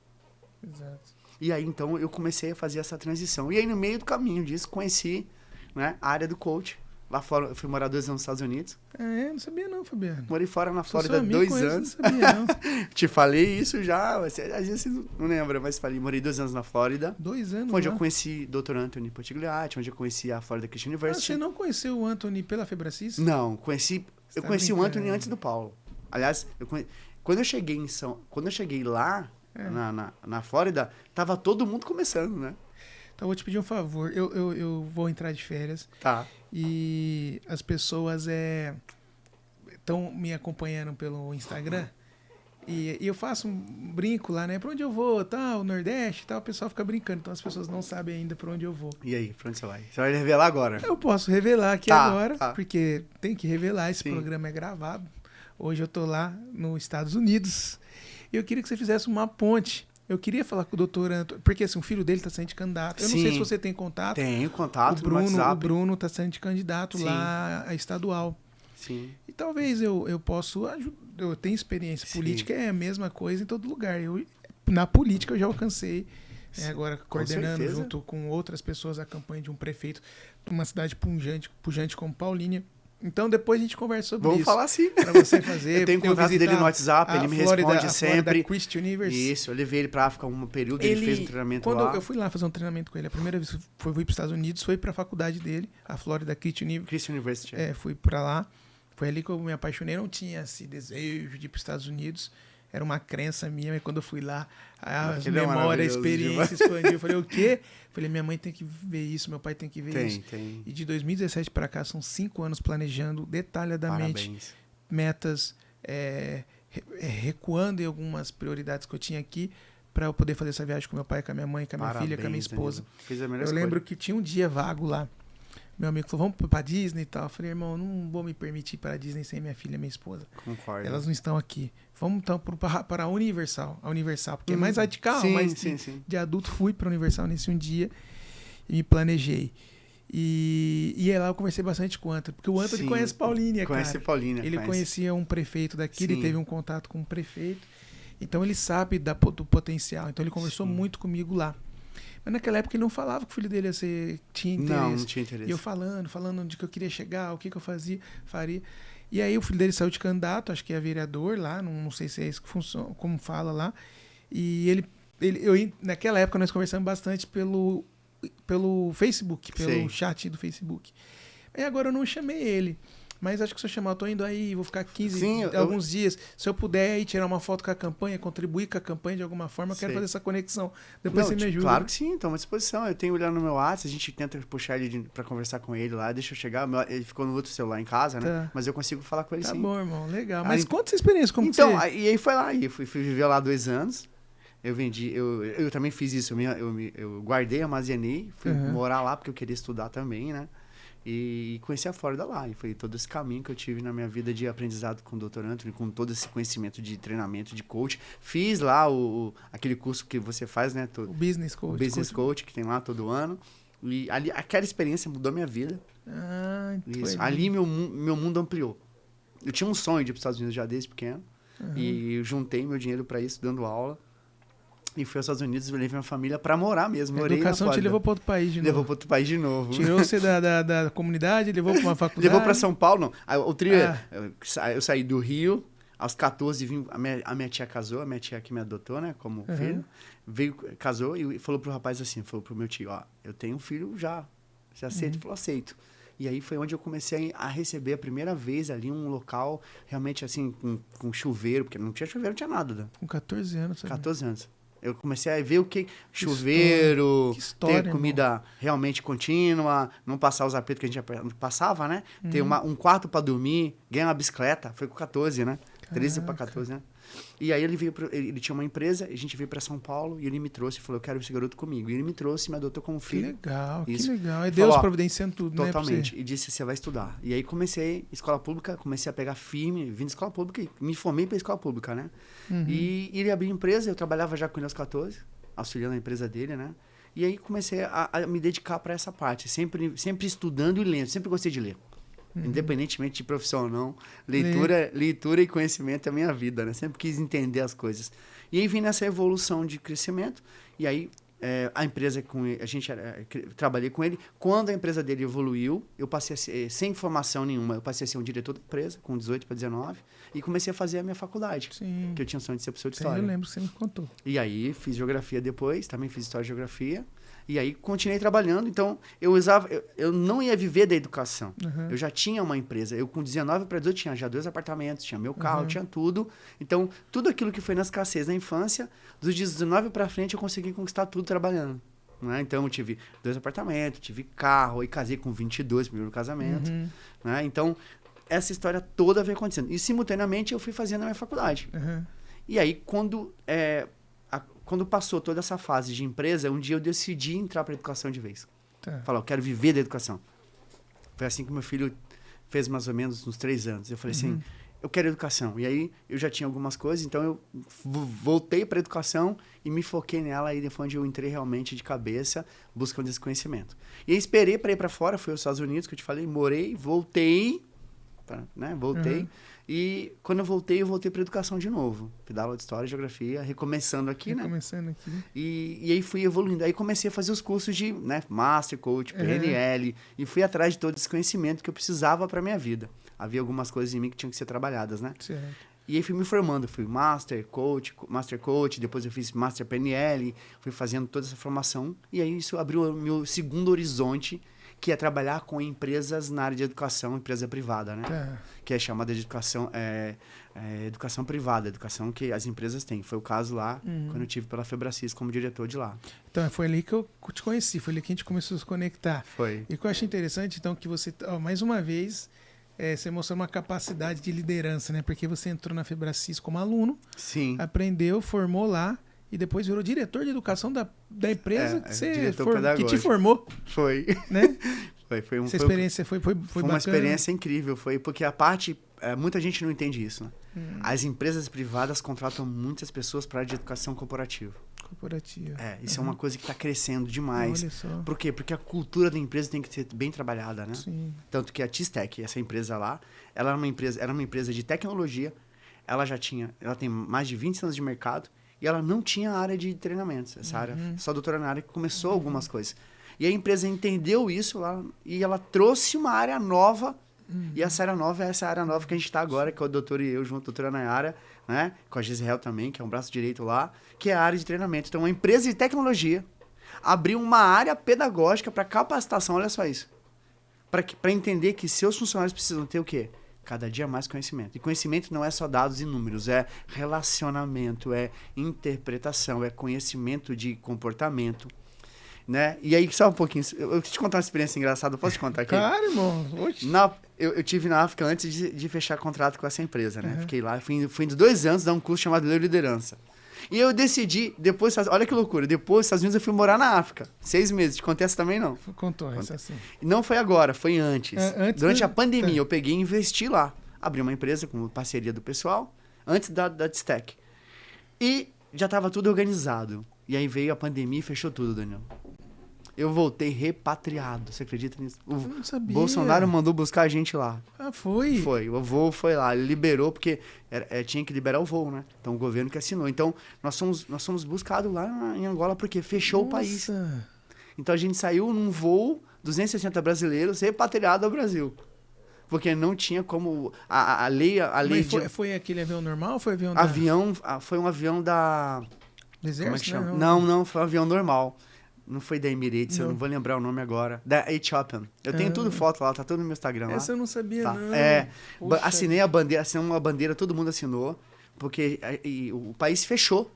Exato. E aí, então, eu comecei a fazer essa transição. E aí, no meio do caminho disso, conheci, né, a área do coach. Lá fora, eu fui morar 2 anos nos Estados Unidos. Não sabia não, Fabiano. Morei fora na Sou Flórida seu amigo, 2 conheço, anos. Não sabia não. Te falei isso já, às vezes você não lembra, mas falei, morei 2 anos na Flórida. 2 anos Onde lá. eu conheci o Dr. Anthony Portigliatti, onde eu conheci a Florida Christian University. Você não conheceu o Anthony pela Febracis? Não, eu tá conheci o brincando. Anthony antes do Paulo. Aliás, quando eu cheguei lá, na Flórida, tava todo mundo começando, né? Então eu vou te pedir um favor. Eu vou entrar de férias. Tá. E as pessoas estão me acompanhando pelo Instagram. E eu faço um brinco lá, né? Pra onde eu vou, tal, Nordeste, tal. O pessoal fica brincando. Então as pessoas não sabem ainda pra onde eu vou. E aí, pra onde você vai? Você vai revelar agora? Eu posso revelar aqui Tá, agora, tá. porque tem que revelar. Esse Sim. programa é gravado. Hoje eu tô lá nos Estados Unidos. E eu queria que você fizesse uma ponte. Eu queria falar com o doutor Antônio, porque assim, o filho dele está sendo de candidato. Eu não sei Sim. se você tem contato. Tenho contato O no WhatsApp. Bruno está sendo de candidato Sim. lá a estadual. Sim. E talvez eu possa ajudar. Eu tenho experiência Sim. política, é a mesma coisa em todo lugar. Na política eu já alcancei, agora coordenando certeza. junto com outras pessoas a campanha de um prefeito de uma cidade pujante como Paulínia. Então depois a gente conversa sobre Vamos isso. falar sim. Para você fazer. Eu tenho contato visitar dele no WhatsApp, ele me responde a sempre. Florida Christian University. Isso, eu levei ele pra África um período, ele fez um treinamento quando lá. eu fui lá fazer um treinamento com ele, a primeira vez que fui para os Estados Unidos, foi para a faculdade dele, a Florida Christian University. Christian University. Fui para lá. Foi ali que eu me apaixonei. Não tinha esse desejo de ir para os Estados Unidos. Era uma crença minha, mas quando eu fui lá, a memória, a experiência expandiu. Eu falei, o quê? Eu falei, minha mãe tem que ver isso, meu pai tem que ver isso. Tem. E de 2017 para cá, são 5 anos planejando detalhadamente Parabéns. metas, recuando em algumas prioridades que eu tinha aqui para eu poder fazer essa viagem com meu pai, com a minha mãe, com a minha filha, com a minha esposa. Danilo. Fez a melhor Eu escolha. lembro que tinha um dia vago lá. Meu amigo falou, vamos pra Disney e tal. Eu falei, irmão, não vou me permitir ir para a Disney sem minha filha e minha esposa. Concordo. Elas não estão aqui. Vamos então para a Universal. A Universal, porque é mais radical, mas sim. de adulto fui para a Universal nesse um dia e me planejei. E lá eu conversei bastante com o Antônio, porque o Antônio conhece Paulínia, Conhece cara. Paulínia. Ele conhecia um prefeito daqui, Sim. ele teve um contato com um prefeito. Então ele sabe do potencial. Então ele conversou muito comigo lá. Mas naquela época ele não falava que o filho dele tinha interesse. Não tinha interesse. E eu falando onde que eu queria chegar, o que eu faria. E aí o filho dele saiu de candidato, acho que é vereador lá, não sei se é isso que funciona, como fala lá. E naquela época nós conversamos bastante pelo Facebook, pelo chat do Facebook. E agora eu não chamei ele. Mas acho que se eu chamar, eu tô indo aí, vou ficar alguns dias. Se eu puder aí tirar uma foto com a campanha, contribuir com a campanha de alguma forma, eu quero fazer essa conexão. Depois você me ajuda. Claro que sim, estou à disposição. Eu tenho olhado no meu WhatsApp, a gente tenta puxar ele para conversar com ele lá, deixa eu chegar. Ele ficou no outro celular em casa, né? Tá. Mas eu consigo falar com ele sim. Tá bom, irmão, legal. Aí, Mas conta essa experiência, como então, você... e aí foi lá, e eu fui viver lá 2 anos. Eu vendi, eu também fiz isso, eu guardei, armazenei, fui morar lá porque eu queria estudar também, né? E conheci a Flórida lá. E foi todo esse caminho que eu tive na minha vida de aprendizado com o Dr. Anthony, com todo esse conhecimento de treinamento, de coach. Fiz lá aquele curso que você faz, né? O Business Coach. O Business Coach, que tem lá todo ano. E ali, aquela experiência mudou minha vida. Isso. Ali meu mundo ampliou. Eu tinha um sonho de ir para os Estados Unidos já desde pequeno. E eu juntei meu dinheiro para isso, dando aula. E fui aos Estados Unidos e levei minha família pra morar mesmo. A educação te levou pra outro país de novo. Levou pra outro país de novo. Tirou você da comunidade, levou pra uma faculdade. Levou pra São Paulo, não. O trio, eu saí do Rio, aos 14, a minha tia casou, a minha tia que me adotou, né, como filho. Casou e falou pro rapaz assim, falou pro meu tio, ó, eu tenho um filho já. Você aceita? Ele falou, aceito. E aí foi onde eu comecei a receber a primeira vez ali um local realmente assim, com chuveiro, porque não tinha chuveiro, não tinha nada. Né? Com 14 anos. Sabe? 14 anos. Eu comecei a ver o que chuveiro, história, ter comida realmente contínua, não passar os apertos que a gente passava, né? Ter um quarto para dormir, ganhar uma bicicleta, foi com 14, né? 13 para 14, né? E aí ele tinha uma empresa, a gente veio para São Paulo e ele me trouxe e falou, eu quero esse garoto comigo. E ele me trouxe, me adotou como filho. Que legal. É Deus falou, providenciando tudo, totalmente. E disse, você vai estudar. E aí comecei escola pública, comecei a pegar firme, vim de escola pública e me formei para escola pública, né? E ele abriu empresa, eu trabalhava já com ele aos 14, auxiliando a empresa dele, né? E aí comecei a me dedicar para essa parte, sempre estudando e lendo, sempre gostei de ler. Independentemente de profissão ou não, leitura e conhecimento é a minha vida, né? Sempre quis entender as coisas. E aí vim nessa evolução de crescimento, e aí a empresa trabalhei com ele. Quando a empresa dele evoluiu, eu passei a ser, sem formação nenhuma, eu passei a ser um diretor da empresa, com 18 para 19, e comecei a fazer a minha faculdade. Sim. Que eu tinha sonho de ser professor de história. Eu lembro que você me contou. E aí fiz geografia depois, também fiz história e geografia. E aí continuei trabalhando, então eu não ia viver da educação. Eu já tinha uma empresa. Eu com 19 para 18 tinha já 2 apartamentos, tinha meu carro, tinha tudo. Então, tudo aquilo que foi na escassez da infância, dos 19 para frente eu consegui conquistar tudo trabalhando. Né? Então, eu tive 2 apartamentos, tive carro, e casei com 22, primeiro casamento. Né? Então, essa história toda veio acontecendo. E, simultaneamente, eu fui fazendo a minha faculdade. E aí, quando passou toda essa fase de empresa, um dia eu decidi entrar para a educação de vez. Falar, eu quero viver da educação. Foi assim que meu filho fez mais ou menos uns 3 anos. Eu falei assim, eu quero educação. E aí eu já tinha algumas coisas, então eu voltei para a educação e me foquei nela. Aí foi onde eu entrei realmente de cabeça, buscando esse conhecimento. E aí esperei para ir para fora, fui aos Estados Unidos, que eu te falei, morei, voltei, né? Voltei. E quando eu voltei para educação de novo. Fui dar aula de história e geografia, recomeçando aqui, né? E aí fui evoluindo. Aí comecei a fazer os cursos de Master, Coach, PNL. E fui atrás de todo esse conhecimento que eu precisava para minha vida. Havia algumas coisas em mim que tinham que ser trabalhadas, né? Certo. E aí fui me formando. Fui Master Coach, depois eu fiz Master PNL. Fui fazendo toda essa formação. E aí isso abriu o meu segundo horizonte, que é trabalhar com empresas na área de educação, empresa privada, né? Que é chamada de educação privada, educação que as empresas têm. Foi o caso lá, quando eu tive pela Febracis como diretor de lá. Então, foi ali que eu te conheci, foi ali que a gente começou a se conectar. Foi. E o que eu achei interessante, então, que você, mais uma vez, você mostrou uma capacidade de liderança, né? Porque você entrou na Febracis como aluno, sim, aprendeu, formou lá, e depois virou diretor de educação da empresa que te formou. Foi. Né? Foi essa experiência foi uma experiência incrível. Foi porque a parte... muita gente não entende isso, né? As empresas privadas contratam muitas pessoas para a área de educação corporativa. Isso é uma coisa que está crescendo demais. Olha só. Por quê? Porque a cultura da empresa tem que ser bem trabalhada, né? Sim. Tanto que a Tistec, essa empresa lá, ela era uma empresa de tecnologia. Ela tem mais de 20 anos de mercado. E ela não tinha área de treinamentos. Essa área, só a doutora Nara que começou algumas coisas. E a empresa entendeu isso lá e ela trouxe uma área nova. E essa área nova é essa área nova que a gente está agora, que é o doutor e eu, junto com a doutora Nayara, né? Com a Gisele também, que é um braço direito lá, que é a área de treinamento. Então, uma empresa de tecnologia abriu uma área pedagógica para capacitação, olha só isso. Para entender que seus funcionários precisam ter o quê? Cada dia mais conhecimento. E conhecimento não é só dados e números, é relacionamento, é interpretação, é conhecimento de comportamento, né? E aí, só um pouquinho, eu vou te contar uma experiência engraçada, posso te contar aqui? Claro, irmão. Eu tive na África antes de fechar contrato com essa empresa, né? Fiquei lá, fui de 2 anos dar um curso chamado Liderança. E eu decidi, depois, olha que loucura, depois dos Estados Unidos eu fui morar na África. 6 meses, te contei essa também não? Contou, essa sim. Não foi agora, foi antes. Durante a pandemia, eu peguei e investi lá. Abri uma empresa com parceria do pessoal, antes da Tistec. E já estava tudo organizado. E aí veio a pandemia e fechou tudo, Daniel. Eu voltei repatriado, você acredita nisso? Eu não sabia. Bolsonaro mandou buscar a gente lá. Ah, foi? Foi, o voo foi lá, ele liberou, porque tinha que liberar o voo, né? Então o governo que assinou. Então nós fomos buscados lá em Angola, porque fechou o país. Então a gente saiu num voo, 260 brasileiros, repatriado ao Brasil. Porque não tinha como... A lei foi aquele avião normal ou foi avião foi um avião da... Do Exército? Como é que chama? Não, foi um avião normal. Não foi da Emirates, eu não vou lembrar o nome agora. Da Ethiopian. Eu tenho tudo foto lá, tá tudo no meu Instagram lá. Essa eu não sabia, tá. não. Assinei a bandeira, assinei uma bandeira, todo mundo assinou, porque o país fechou.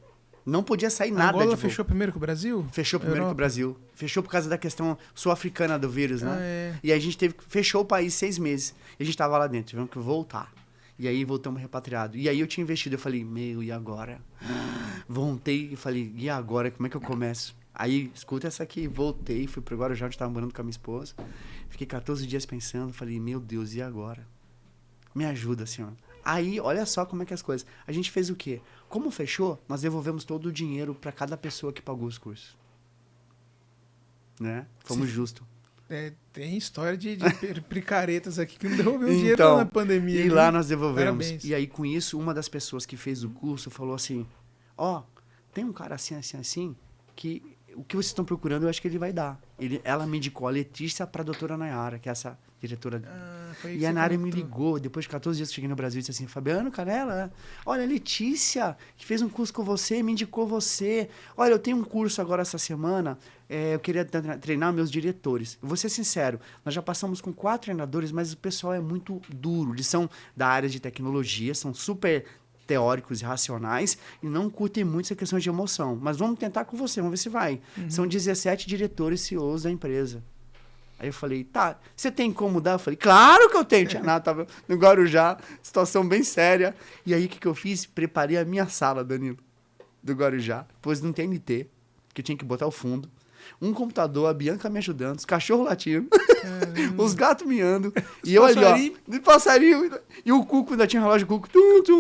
Não podia sair A nada. Angola fechou primeiro que o Brasil? Fechou primeiro que o Europa? Brasil. Fechou por causa da questão sul-africana do vírus, né? Ah, é. E aí a gente fechou o país 6 meses. E a gente tava lá dentro, tivemos que voltar. E aí voltamos repatriado. E aí eu tinha investido, eu falei, e agora? Voltei e falei, e agora? Como é que eu começo? Aí, escuta essa aqui, voltei, fui pro Guarujá, onde tava morando com a minha esposa. Fiquei 14 dias pensando, falei, meu Deus, e agora? Me ajuda, Senhor. Aí, olha só como é que é as coisas. A gente fez o quê? Como fechou, nós devolvemos todo o dinheiro para cada pessoa que pagou os cursos. Né? Fomos justos. Tem história de picaretas aqui que não devolveu dinheiro na pandemia. E lá nós devolvemos. Parabéns. E aí, com isso, uma das pessoas que fez o curso falou assim, tem um cara assim, assim, assim, que o que vocês estão procurando, eu acho que ele vai dar. Ela me indicou a Letícia para a doutora Nayara, que é essa diretora. E a Nayara me ligou, depois de 14 dias que eu cheguei no Brasil, e disse assim, Fabiano Canela, olha, a Letícia, que fez um curso com você, me indicou você. Olha, eu tenho um curso agora essa semana, eu queria treinar meus diretores. Eu vou ser sincero, nós já passamos com 4 treinadores, mas o pessoal é muito duro. Eles são da área de tecnologia, são super teóricos e racionais e não curtem muito essa questão de emoção. Mas vamos tentar com você, vamos ver se vai. São 17 diretores CEOs da empresa. Aí eu falei, tá, você tem como mudar? Eu falei, claro que eu tenho. Tia Nata tava no Guarujá, situação bem séria. E aí o que eu fiz? Preparei a minha sala, Danilo, do Guarujá. Pus no TNT, que eu tinha que botar o fundo. Um computador, a Bianca me ajudando, os cachorros latindo, os gatos miando. E eu ali, ó, de passarinho. E o Cuco, ainda tinha relógio Cuco,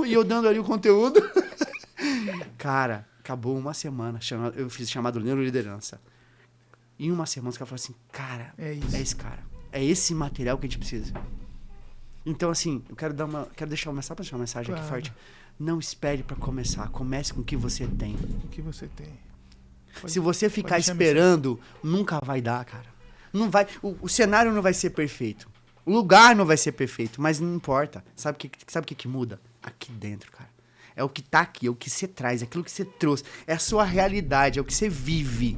e eu dando ali o conteúdo. Cara, acabou uma semana, eu fiz chamado Neuroliderança. Em uma semana, os caras falaram assim, cara, é esse cara. É esse material que a gente precisa. Então, assim, eu quero deixar uma mensagem aqui forte. Não espere pra começar, comece com o que você tem. O que você tem. Se você ficar esperando, nunca vai dar, cara. Não vai, o cenário não vai ser perfeito. O lugar não vai ser perfeito, mas não importa. Sabe o que muda? Aqui dentro, cara. É o que tá aqui, é o que você traz, é aquilo que você trouxe. É a sua realidade, é o que você vive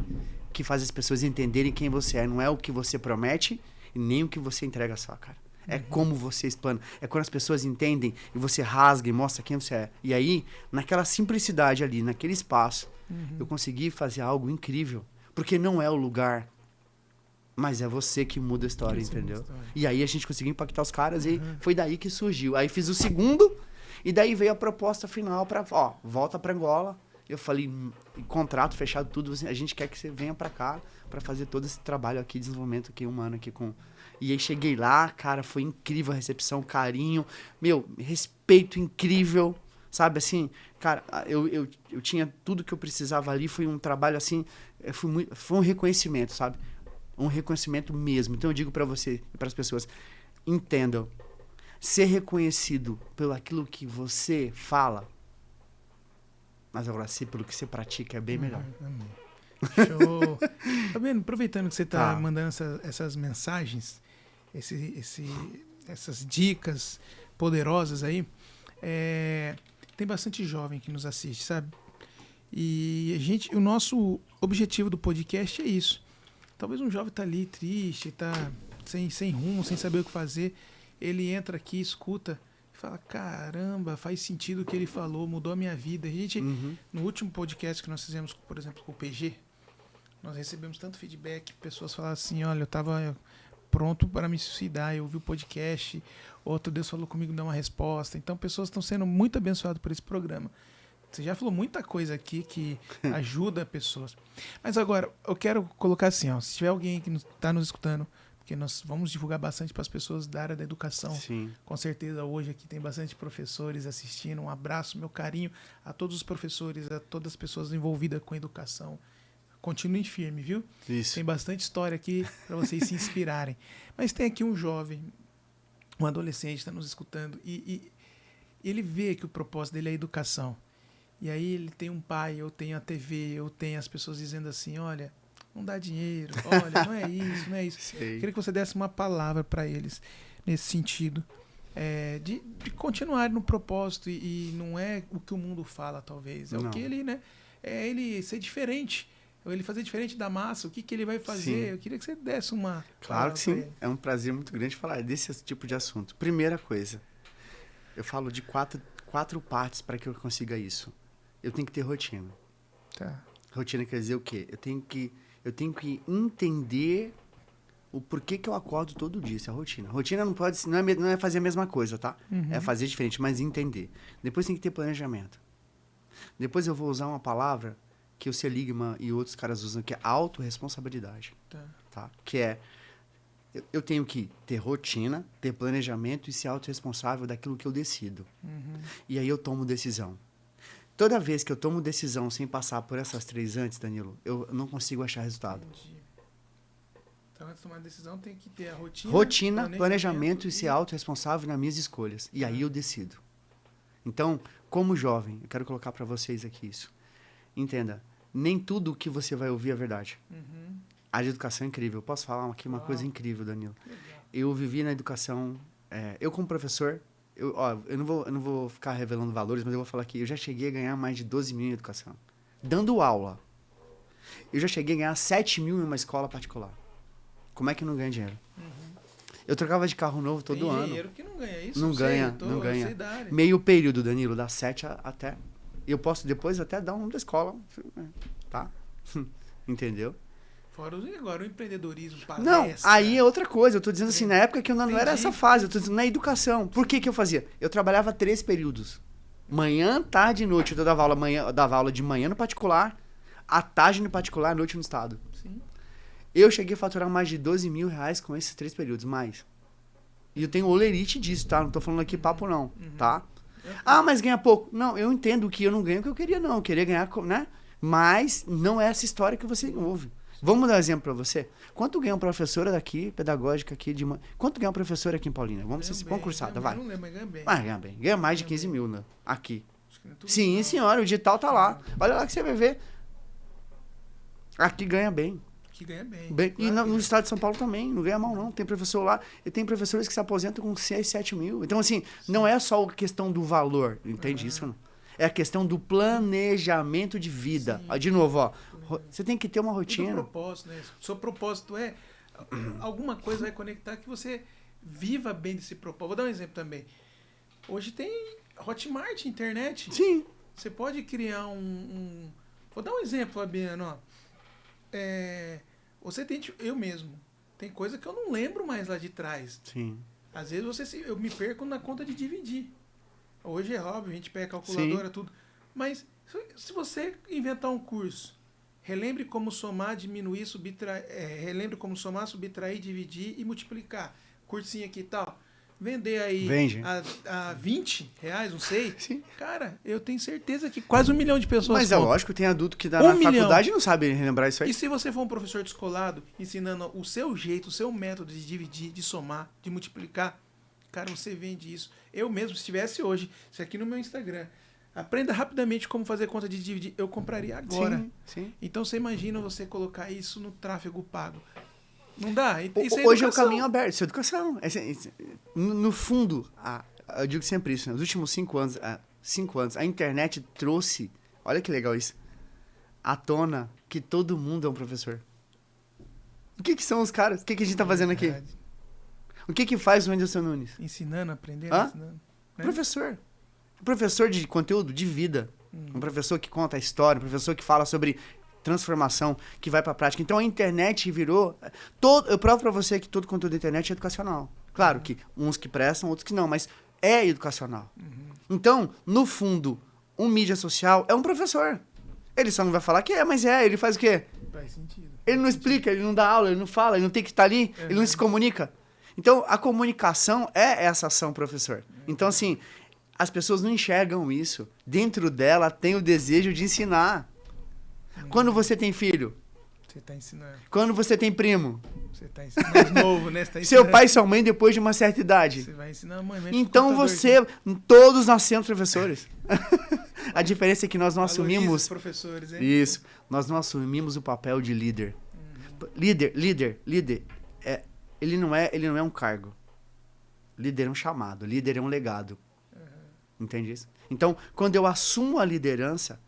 que faz as pessoas entenderem quem você é. Não é o que você promete e nem o que você entrega só, cara. É como você explana. É quando as pessoas entendem e você rasga e mostra quem você é. E aí, naquela simplicidade ali, naquele espaço, eu consegui fazer algo incrível. Porque não é o lugar, mas é você que muda a história, entendeu? E aí a gente conseguiu impactar os caras e foi daí que surgiu. Aí fiz o segundo e daí veio a proposta final para, volta para Angola. Eu falei, contrato fechado, tudo, a gente quer que você venha para cá para fazer todo esse trabalho aqui, desenvolvimento aqui humano aqui com... E aí cheguei lá, cara, foi incrível a recepção, carinho, respeito incrível, sabe, assim, cara, eu tinha tudo que eu precisava ali, foi um trabalho, assim, foi um reconhecimento, sabe, um reconhecimento mesmo. Então eu digo para você e para as pessoas, entendam, ser reconhecido pelo aquilo que você fala, mas agora sim, pelo que você pratica, é bem melhor. Show. Tá vendo? Aproveitando que você tá mandando essas mensagens, essas dicas poderosas aí, tem bastante jovem que nos assiste, sabe? E o nosso objetivo do podcast é isso. Talvez um jovem tá ali triste, tá sem rumo, sem saber o que fazer, ele entra aqui, escuta e fala, caramba, faz sentido o que ele falou, mudou a minha vida. A gente, no último podcast que nós fizemos, por exemplo, com o PG, nós recebemos tanto feedback, pessoas falaram assim, olha, eu estava pronto para me suicidar, eu ouvi o podcast, outro Deus falou comigo, dá uma resposta. Então, pessoas estão sendo muito abençoadas por esse programa. Você já falou muita coisa aqui que ajuda pessoas. Mas agora, eu quero colocar assim, se tiver alguém que está nos escutando, porque nós vamos divulgar bastante para as pessoas da área da educação. Sim. Com certeza hoje aqui tem bastante professores assistindo. Um abraço, meu carinho a todos os professores, a todas as pessoas envolvidas com educação. Continuem firme, viu? Isso. Tem bastante história aqui para vocês se inspirarem. Mas tem aqui um jovem, um adolescente está nos escutando e ele vê que o propósito dele é a educação. E aí ele tem um pai, eu tenho a TV, eu tenho as pessoas dizendo assim, olha, não dá dinheiro, olha, não é isso, não é isso. Sei. Queria que você desse uma palavra para eles nesse sentido, de continuar no propósito e não é o que o mundo fala, talvez. É o que ele, né? É ele ser diferente. Ele fazer diferente da massa, o que ele vai fazer. Sim. Eu queria que você desse uma... Claro que sim. É um prazer muito grande falar desse tipo de assunto. Primeira coisa, eu falo de quatro partes para que eu consiga isso. Eu tenho que ter rotina. Tá. Rotina quer dizer o quê? Eu tenho que entender o porquê que eu acordo todo dia. Isso é rotina. Rotina não é fazer a mesma coisa, tá? É fazer diferente, mas entender. Depois tem que ter planejamento. Depois eu vou usar uma palavra que o Seligman e outros caras usam, que é autorresponsabilidade. Tá? Que é, eu tenho que ter rotina, ter planejamento e ser autorresponsável daquilo que eu decido. E aí eu tomo decisão. Toda vez que eu tomo decisão sem passar por essas 3 antes, Danilo, eu não consigo achar resultado. Entendi. Então, antes de tomar decisão, tem que ter a rotina. Rotina, planejamento e ser autorresponsável nas minhas escolhas. E aí eu decido. Então, como jovem, eu quero colocar para vocês aqui isso. Entenda, nem tudo o que você vai ouvir é verdade. A educação é incrível. Eu posso falar aqui uma coisa incrível, Danilo. Eu vivi na educação... eu como professor... eu não vou ficar revelando valores, mas eu vou falar aqui. Eu já cheguei a ganhar mais de 12 mil em educação. Dando aula. Eu já cheguei a ganhar 7 mil em uma escola particular. Como é que não ganha dinheiro? Eu trocava de carro novo todo ano. Tem engenheiro que não ganha isso. Não ganha, não ganha. Meio período, Danilo, das 7 até... Eu posso depois até dar um nome da escola, tá? Entendeu? Fora agora o empreendedorismo, palestra. Não, aí é outra coisa. Eu tô dizendo assim, na época que eu não era essa fase, eu tô dizendo na educação. Por que eu fazia? Eu trabalhava 3 períodos. Manhã, tarde e noite. Eu dava aula de manhã no particular, à tarde no particular, à noite no estado. Sim. Eu cheguei a faturar mais de 12 mil reais com esses 3 períodos, mais. E eu tenho olerite disso, tá? Não tô falando aqui papo não, tá? Ah, mas ganha pouco. Não, eu entendo que eu não ganho o que eu queria, não. Eu queria ganhar, né? Mas não é essa história que você ouve. Vamos dar um exemplo pra você? Quanto ganha uma professora daqui, pedagógica aqui de... Quanto ganha uma professora aqui em Paulínia? Vamos ser concursada, vai. Não lembro, mas ganha bem. Ganha bem. Ganha mais de 15 mil, né? Aqui. Sim, senhora, o digital tá lá. Olha lá que você vai ver. Aqui ganha bem. Que ganha bem. Claro. E no estado de São Paulo também, não ganha mal não. Tem professor lá, e tem professores que se aposentam com 6, 7 mil. Então, assim, não é só a questão do valor, entende isso? Não? É a questão do planejamento de vida. De novo, ó, você tem que ter uma rotina. E do propósito, né? O seu propósito é... Alguma coisa vai conectar que você viva bem desse propósito. Vou dar um exemplo também. Hoje tem Hotmart, internet. Sim. Você pode criar Vou dar um exemplo, Fabiano, ó. Você tem... Eu mesmo. Tem coisa que eu não lembro mais lá de trás. Sim. Às vezes eu me perco na conta de dividir. Hoje é óbvio, a gente pega a calculadora, tudo. Mas se você inventar um curso, relembre como somar, diminuir, subtrair, relembre como somar, subtrair, dividir e multiplicar. Cursinho aqui e tal. Vender aí a 20 reais, não sei. Sim. Cara, eu tenho certeza que quase 1 milhão de pessoas... Mas é lógico, tem adulto que dá na faculdade e não sabe relembrar isso aí. E se você for um professor descolado, ensinando o seu jeito, o seu método de dividir, de somar, de multiplicar, cara, você vende isso. Eu mesmo, se tivesse hoje, se aqui no meu Instagram, aprenda rapidamente como fazer conta de dividir, eu compraria agora. Sim. Então você imagina você colocar isso no tráfego pago. Não dá? Isso hoje é o caminho aberto. Isso é educação. No fundo, eu digo sempre isso, né? Nos últimos 5 anos, a internet trouxe, olha que legal isso, à tona que todo mundo é um professor. O que são os caras? O que a gente tá fazendo aqui? O que faz o Whindersson Nunes? Ensinando, aprendendo, ensinando. Né? Professor. Professor de conteúdo de vida. Um professor que conta a história, um professor que fala sobre transformação, que vai pra prática. Então a internet virou... Eu provo pra você que todo conteúdo da internet é educacional. Claro que uns que prestam, outros que não, mas é educacional. Então, no fundo, um mídia social é um professor. Ele só não vai falar que mas ele faz o quê? Faz sentido. Ele não explica, ele não dá aula, ele não fala, ele não tem que estar ali, ele não se comunica. Então, a comunicação é essa ação, professor. Então, assim, as pessoas não enxergam isso. Dentro dela tem o desejo de ensinar. Quando você tem filho? Você está ensinando. Quando você tem primo? Você está ensinando mais novo, né? Você tá Seu pai e sua mãe depois de uma certa idade. Você vai ensinar a mãe. Então todos nascemos professores. A diferença é que nós não assumimos... Os professores, hein? Isso. Nós não assumimos o papel de líder. Líder. Ele não é um cargo. Líder é um chamado. Líder é um legado. Entende isso? Então, quando eu assumo a liderança,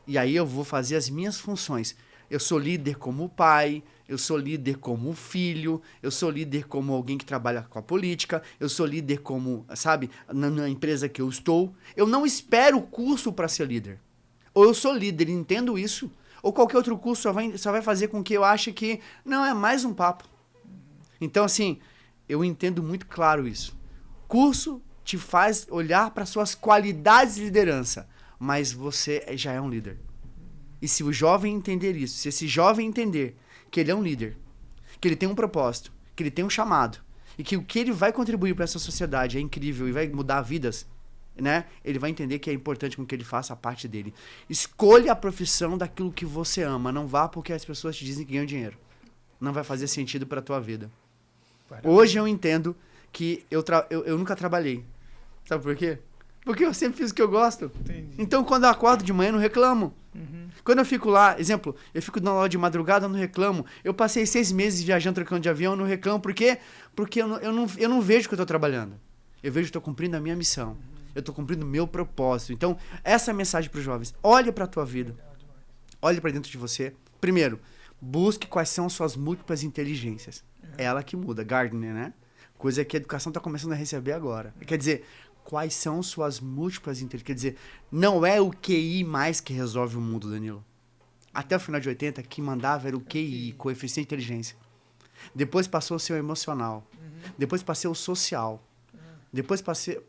e aí eu vou fazer as minhas funções. Eu sou líder como pai, eu sou líder como filho, eu sou líder como alguém que trabalha com a política, eu sou líder como, sabe, na empresa que eu estou. Eu não espero o curso para ser líder. Ou eu sou líder, entendo isso, Ou qualquer outro curso só vai fazer com que eu ache que, não, é mais um papo. Então, assim, eu entendo muito claro isso. Curso te faz olhar para suas qualidades de liderança, mas você já é um líder. E se o jovem entender isso, se esse jovem entender que ele é um líder, que ele tem um propósito, que ele tem um chamado, e que o que ele vai contribuir para essa sociedade é incrível e vai mudar vidas, né? Ele vai entender que é importante com que ele faça a parte dele. Escolha a profissão daquilo que você ama, não vá porque as pessoas te dizem que ganham dinheiro. Não vai fazer sentido para a tua vida. Hoje eu entendo que eu nunca trabalhei. Sabe por quê? Porque eu sempre fiz o que eu gosto. Entendi. Então, quando eu acordo de manhã, eu não reclamo. Uhum. Quando eu fico lá, exemplo, eu fico dando aula de madrugada, eu não reclamo. Eu passei 6 meses viajando, trocando de avião, eu não reclamo. Por quê? Porque eu não vejo que eu estou trabalhando. Eu vejo que estou cumprindo a minha missão. Eu estou cumprindo o meu propósito. Então, essa é a mensagem para os jovens. Olha para a tua vida. Olhe para dentro de você. Primeiro, busque quais são suas múltiplas inteligências. É ela que muda. Gardner, né? Coisa que a educação está começando a receber agora. Quer dizer, quais são suas múltiplas inteligências? Quer dizer, não é o QI mais que resolve o mundo, Danilo. Até o final de 80, que mandava era o QI, coeficiente de inteligência. Depois passou a ser o emocional. Depois passou o social. Depois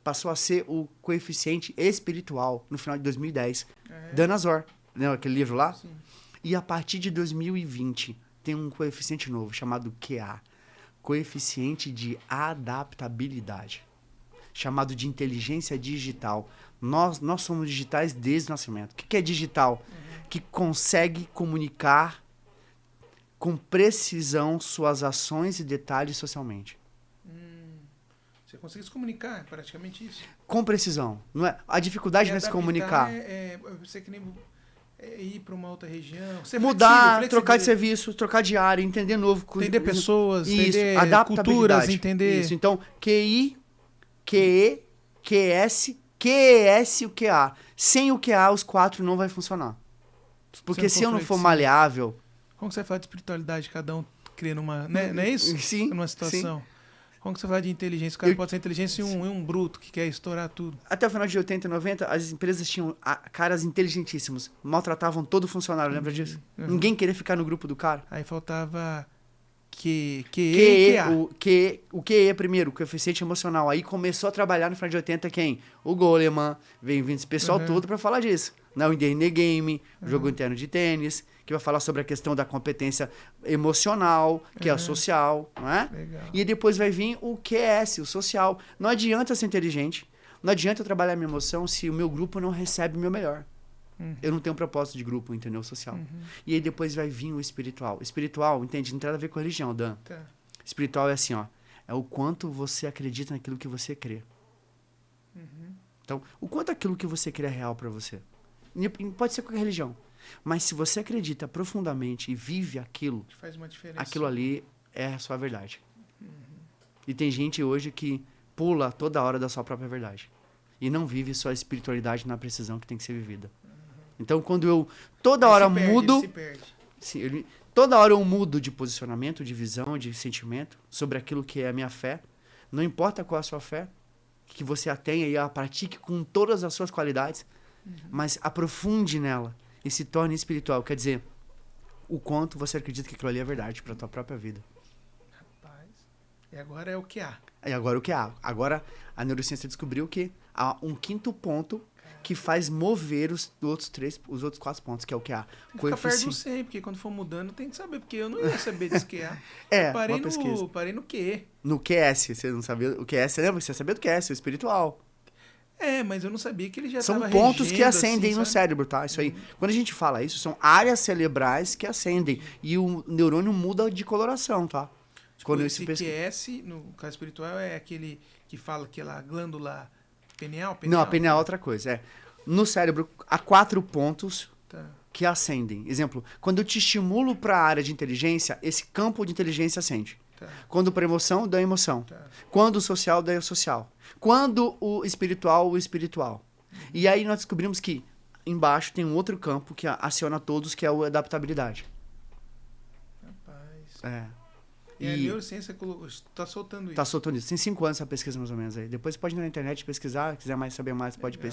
passou a ser o coeficiente espiritual, no final de 2010. Dan Azor, né, aquele livro lá? Sim. E a partir de 2020, tem um coeficiente novo, chamado QA. Coeficiente de adaptabilidade. Chamado de inteligência digital. Nós somos digitais desde o nascimento. O que é digital? Que consegue comunicar com precisão suas ações e detalhes socialmente. Você consegue se comunicar, é praticamente isso. Com precisão. Não é? A dificuldade não é se comunicar. Você que nem ir para uma outra região. Ser Mudar, flexível, trocar de serviço, trocar de área, entender novo. Entender pessoas, isso, entender adaptabilidade. culturas, entender... Isso, então, QI, QE, QS, QES e o QA. Sem o QA, os 4 não vai funcionar. Porque se eu não for maleável... Como você vai falar de espiritualidade, cada um cria numa... Né? Não é isso? Sim. Numa situação. Sim. Como você fala de inteligência? O cara pode ser inteligência e um bruto que quer estourar tudo. Até o final de 80 e 90, as empresas tinham caras inteligentíssimos. Maltratavam todo funcionário, lembra disso? Ninguém queria ficar no grupo do cara. Aí faltava QE e QA. O QE primeiro, o coeficiente emocional. Aí começou a trabalhar no final de 80 quem? O Goleman, vem vindo esse pessoal todo pra falar disso. Não, o D&D Game, o jogo interno de tênis, que vai falar sobre a questão da competência emocional, que é a social, não é? Legal. E depois vai vir o QS, o social. Não adianta ser inteligente, não adianta eu trabalhar minha emoção se o meu grupo não recebe o meu melhor. Eu não tenho um propósito de grupo, entendeu? Social. E aí depois vai vir o espiritual. Espiritual, entende? Não tem nada a ver com religião, Dan. Tá. Espiritual é assim, ó. É o quanto você acredita naquilo que você crê. Então, o quanto aquilo que você crê é real pra você. Pode ser qualquer religião. Mas se você acredita profundamente e vive aquilo, Faz uma diferença. aquilo ali é a sua verdade. E tem gente hoje que pula toda hora da sua própria verdade. E não vive sua espiritualidade na precisão que tem que ser vivida. Então, quando eu toda hora mudo... Ele se perde. Sim, toda hora eu mudo de posicionamento, de visão, de sentimento sobre aquilo que é a minha fé. Não importa qual é a sua fé, que você a tenha e a pratique com todas as suas qualidades, mas aprofunde nela e se torne espiritual. Quer dizer, o quanto você acredita que aquilo ali é verdade para a tua própria vida. Rapaz. E agora é o QA. E agora o que há? Agora a neurociência descobriu que há um 5º ponto que faz mover os outros 4 pontos, que é o que há. Tem que ficar perto do 100, porque quando for mudando tem que saber, porque eu não ia saber disso QA. Uma pesquisa. Parei no QE. No QS, você não sabia o QS, você lembra? Você sabia do QS, o espiritual. Mas eu não sabia que ele já São tava pontos que regendo, acendem assim, no sabe? cérebro, tá? Isso aí. Quando a gente fala isso, são áreas cerebrais que acendem. E o neurônio muda de coloração, tá? Quando Esse QS, no caso espiritual, é aquele que fala que a glândula pineal? Não, a pineal é outra coisa. No cérebro, há 4 pontos Tá. que acendem. Exemplo, quando eu te estimulo para a área de inteligência, esse campo de inteligência acende. Tá. Quando para emoção, dá emoção. Tá. Quando o social, dá o social. Quando o espiritual. E aí nós descobrimos que embaixo tem um outro campo que aciona todos, que é a adaptabilidade. Rapaz. E a neurociência está soltando isso. Tá soltando isso. Tem 5 anos essa pesquisa, mais ou menos, aí. Depois você pode ir na internet pesquisar, quiser saber mais, pode vir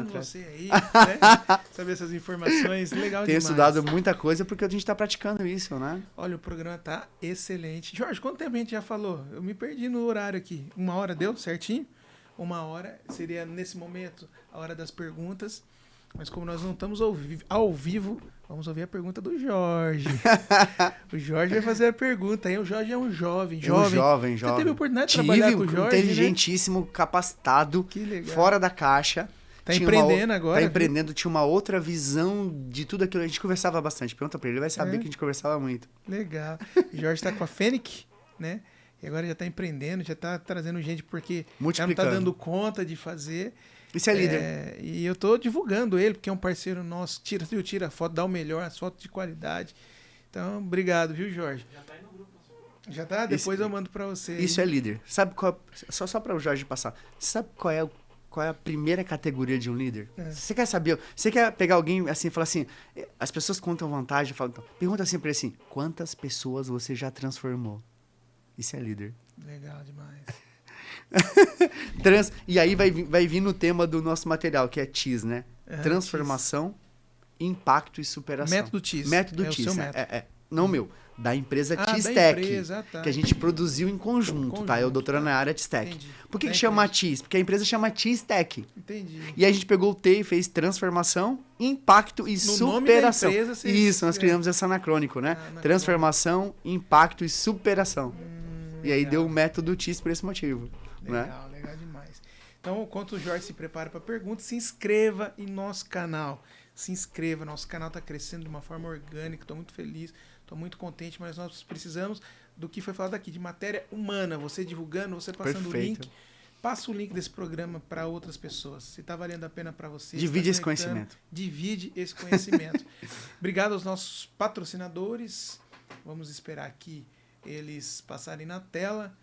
atrás. Você aí, né? Saber essas informações, legal Tenho demais. estudado muita coisa porque a gente tá praticando isso, né? Olha, o programa tá excelente. Jorge, quanto tempo a gente já falou? Eu me perdi no horário aqui. 1 hora deu certinho? 1 hora seria, nesse momento, a hora das perguntas. Mas como nós não estamos ao vivo, vamos ouvir a pergunta do Jorge. O Jorge vai fazer a pergunta, hein? O Jorge é um jovem. Jovem. Você teve a oportunidade de trabalhar com o Jorge, inteligentíssimo, capacitado, Que legal. fora da caixa. Tá empreendendo agora? Tá empreendendo, tinha uma outra visão de tudo aquilo. A gente conversava bastante. Pergunta pra ele, ele vai saber que a gente conversava muito. Legal. O Jorge tá com a Fênix, né? E agora já tá empreendendo, já tá trazendo gente porque já não tá dando conta de fazer. Isso é líder. E eu tô divulgando ele, porque é um parceiro nosso. Tira foto, dá o melhor, as fotos de qualidade. Então, obrigado, viu, Jorge? Já tá aí no grupo. Já tá? Depois eu mando pra você. Isso é líder. Sabe qual... Só pra o Jorge passar. Sabe qual é a primeira categoria de um líder? Você quer saber? Você quer pegar alguém assim e falar assim... As pessoas contam vantagem. Falam, então, pergunta assim pra ele assim... Quantas pessoas você já transformou? Isso é líder. Legal demais. E aí vai vir no tema do nosso material, que é TIS, né? Transformação, impacto e superação. Método TIS. Método TIS. O seu método. Não meu, da empresa TIS da Tech, empresa, tá. que a gente produziu em conjunto, tá? Eu doutorando na área TIS Tech. Entendi. Por que chama TIS? Porque a empresa chama TIS Tech. Entendi. E aí a gente pegou o T e fez transformação, impacto e superação. Nome da empresa, Isso, nós criamos esse anacrônico, né? Transformação, impacto e superação. E aí deu o método TIS por esse motivo. Legal, né? Legal demais. Então, enquanto o Jorge se prepara para a pergunta, se inscreva em nosso canal. Se inscreva, nosso canal está crescendo de uma forma orgânica, estou muito feliz, estou muito contente, mas nós precisamos do que foi falado aqui, de matéria humana, você divulgando, você passando o link. Passa o link desse programa para outras pessoas. Se está valendo a pena para você. Divide esse conhecimento. Divide esse conhecimento. Obrigado aos nossos patrocinadores. Vamos esperar aqui eles passarem na tela.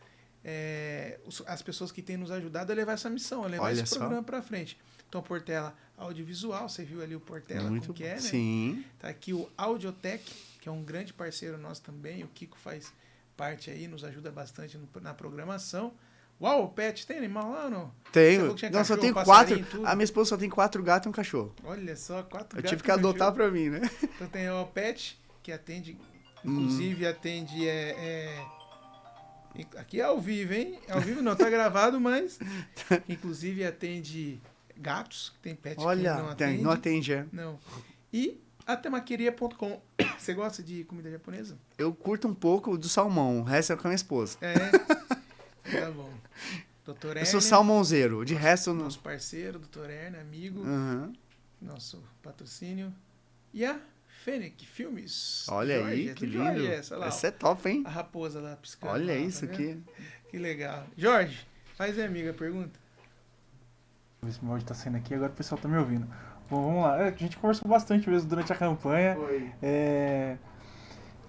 As pessoas que têm nos ajudado a levar essa missão, a levar esse programa para frente. Então, Portela Audiovisual, você viu ali o Portela muito como que é, né? Sim. Tá aqui o Audiotech, que é um grande parceiro nosso também. O Kiko faz parte aí, nos ajuda bastante na programação. Uau, o Pet, tem animal lá ou não? Tenho. Não, só tenho 4. A minha esposa só tem 4 gatos e um cachorro. Olha só, 4 gatos. Eu tive que adotar para mim, né? Então tem o Pet, que atende, inclusive atende aqui é ao vivo, hein? Ao vivo não, tá gravado, mas inclusive atende gatos, que tem pet que não atende. Não atende, Não. E a temaqueria.com. Você gosta de comida japonesa? Eu curto um pouco do salmão, o resto é com a minha esposa. Tá bom. Doutor Erner. Eu sou salmãozeiro, de resto... Nosso parceiro, doutor Erner, amigo. Nosso patrocínio. E a Fênix Filmes. Olha aí, que lindo. Jorge, essa é top, hein? A raposa lá piscando. Olha lá, isso tá aqui. Que legal. Jorge, faz aí, amiga, a pergunta. Vamos ver se meu áudio tá saindo aqui, agora o pessoal tá me ouvindo. Bom, vamos lá. A gente conversou bastante mesmo durante a campanha. Foi.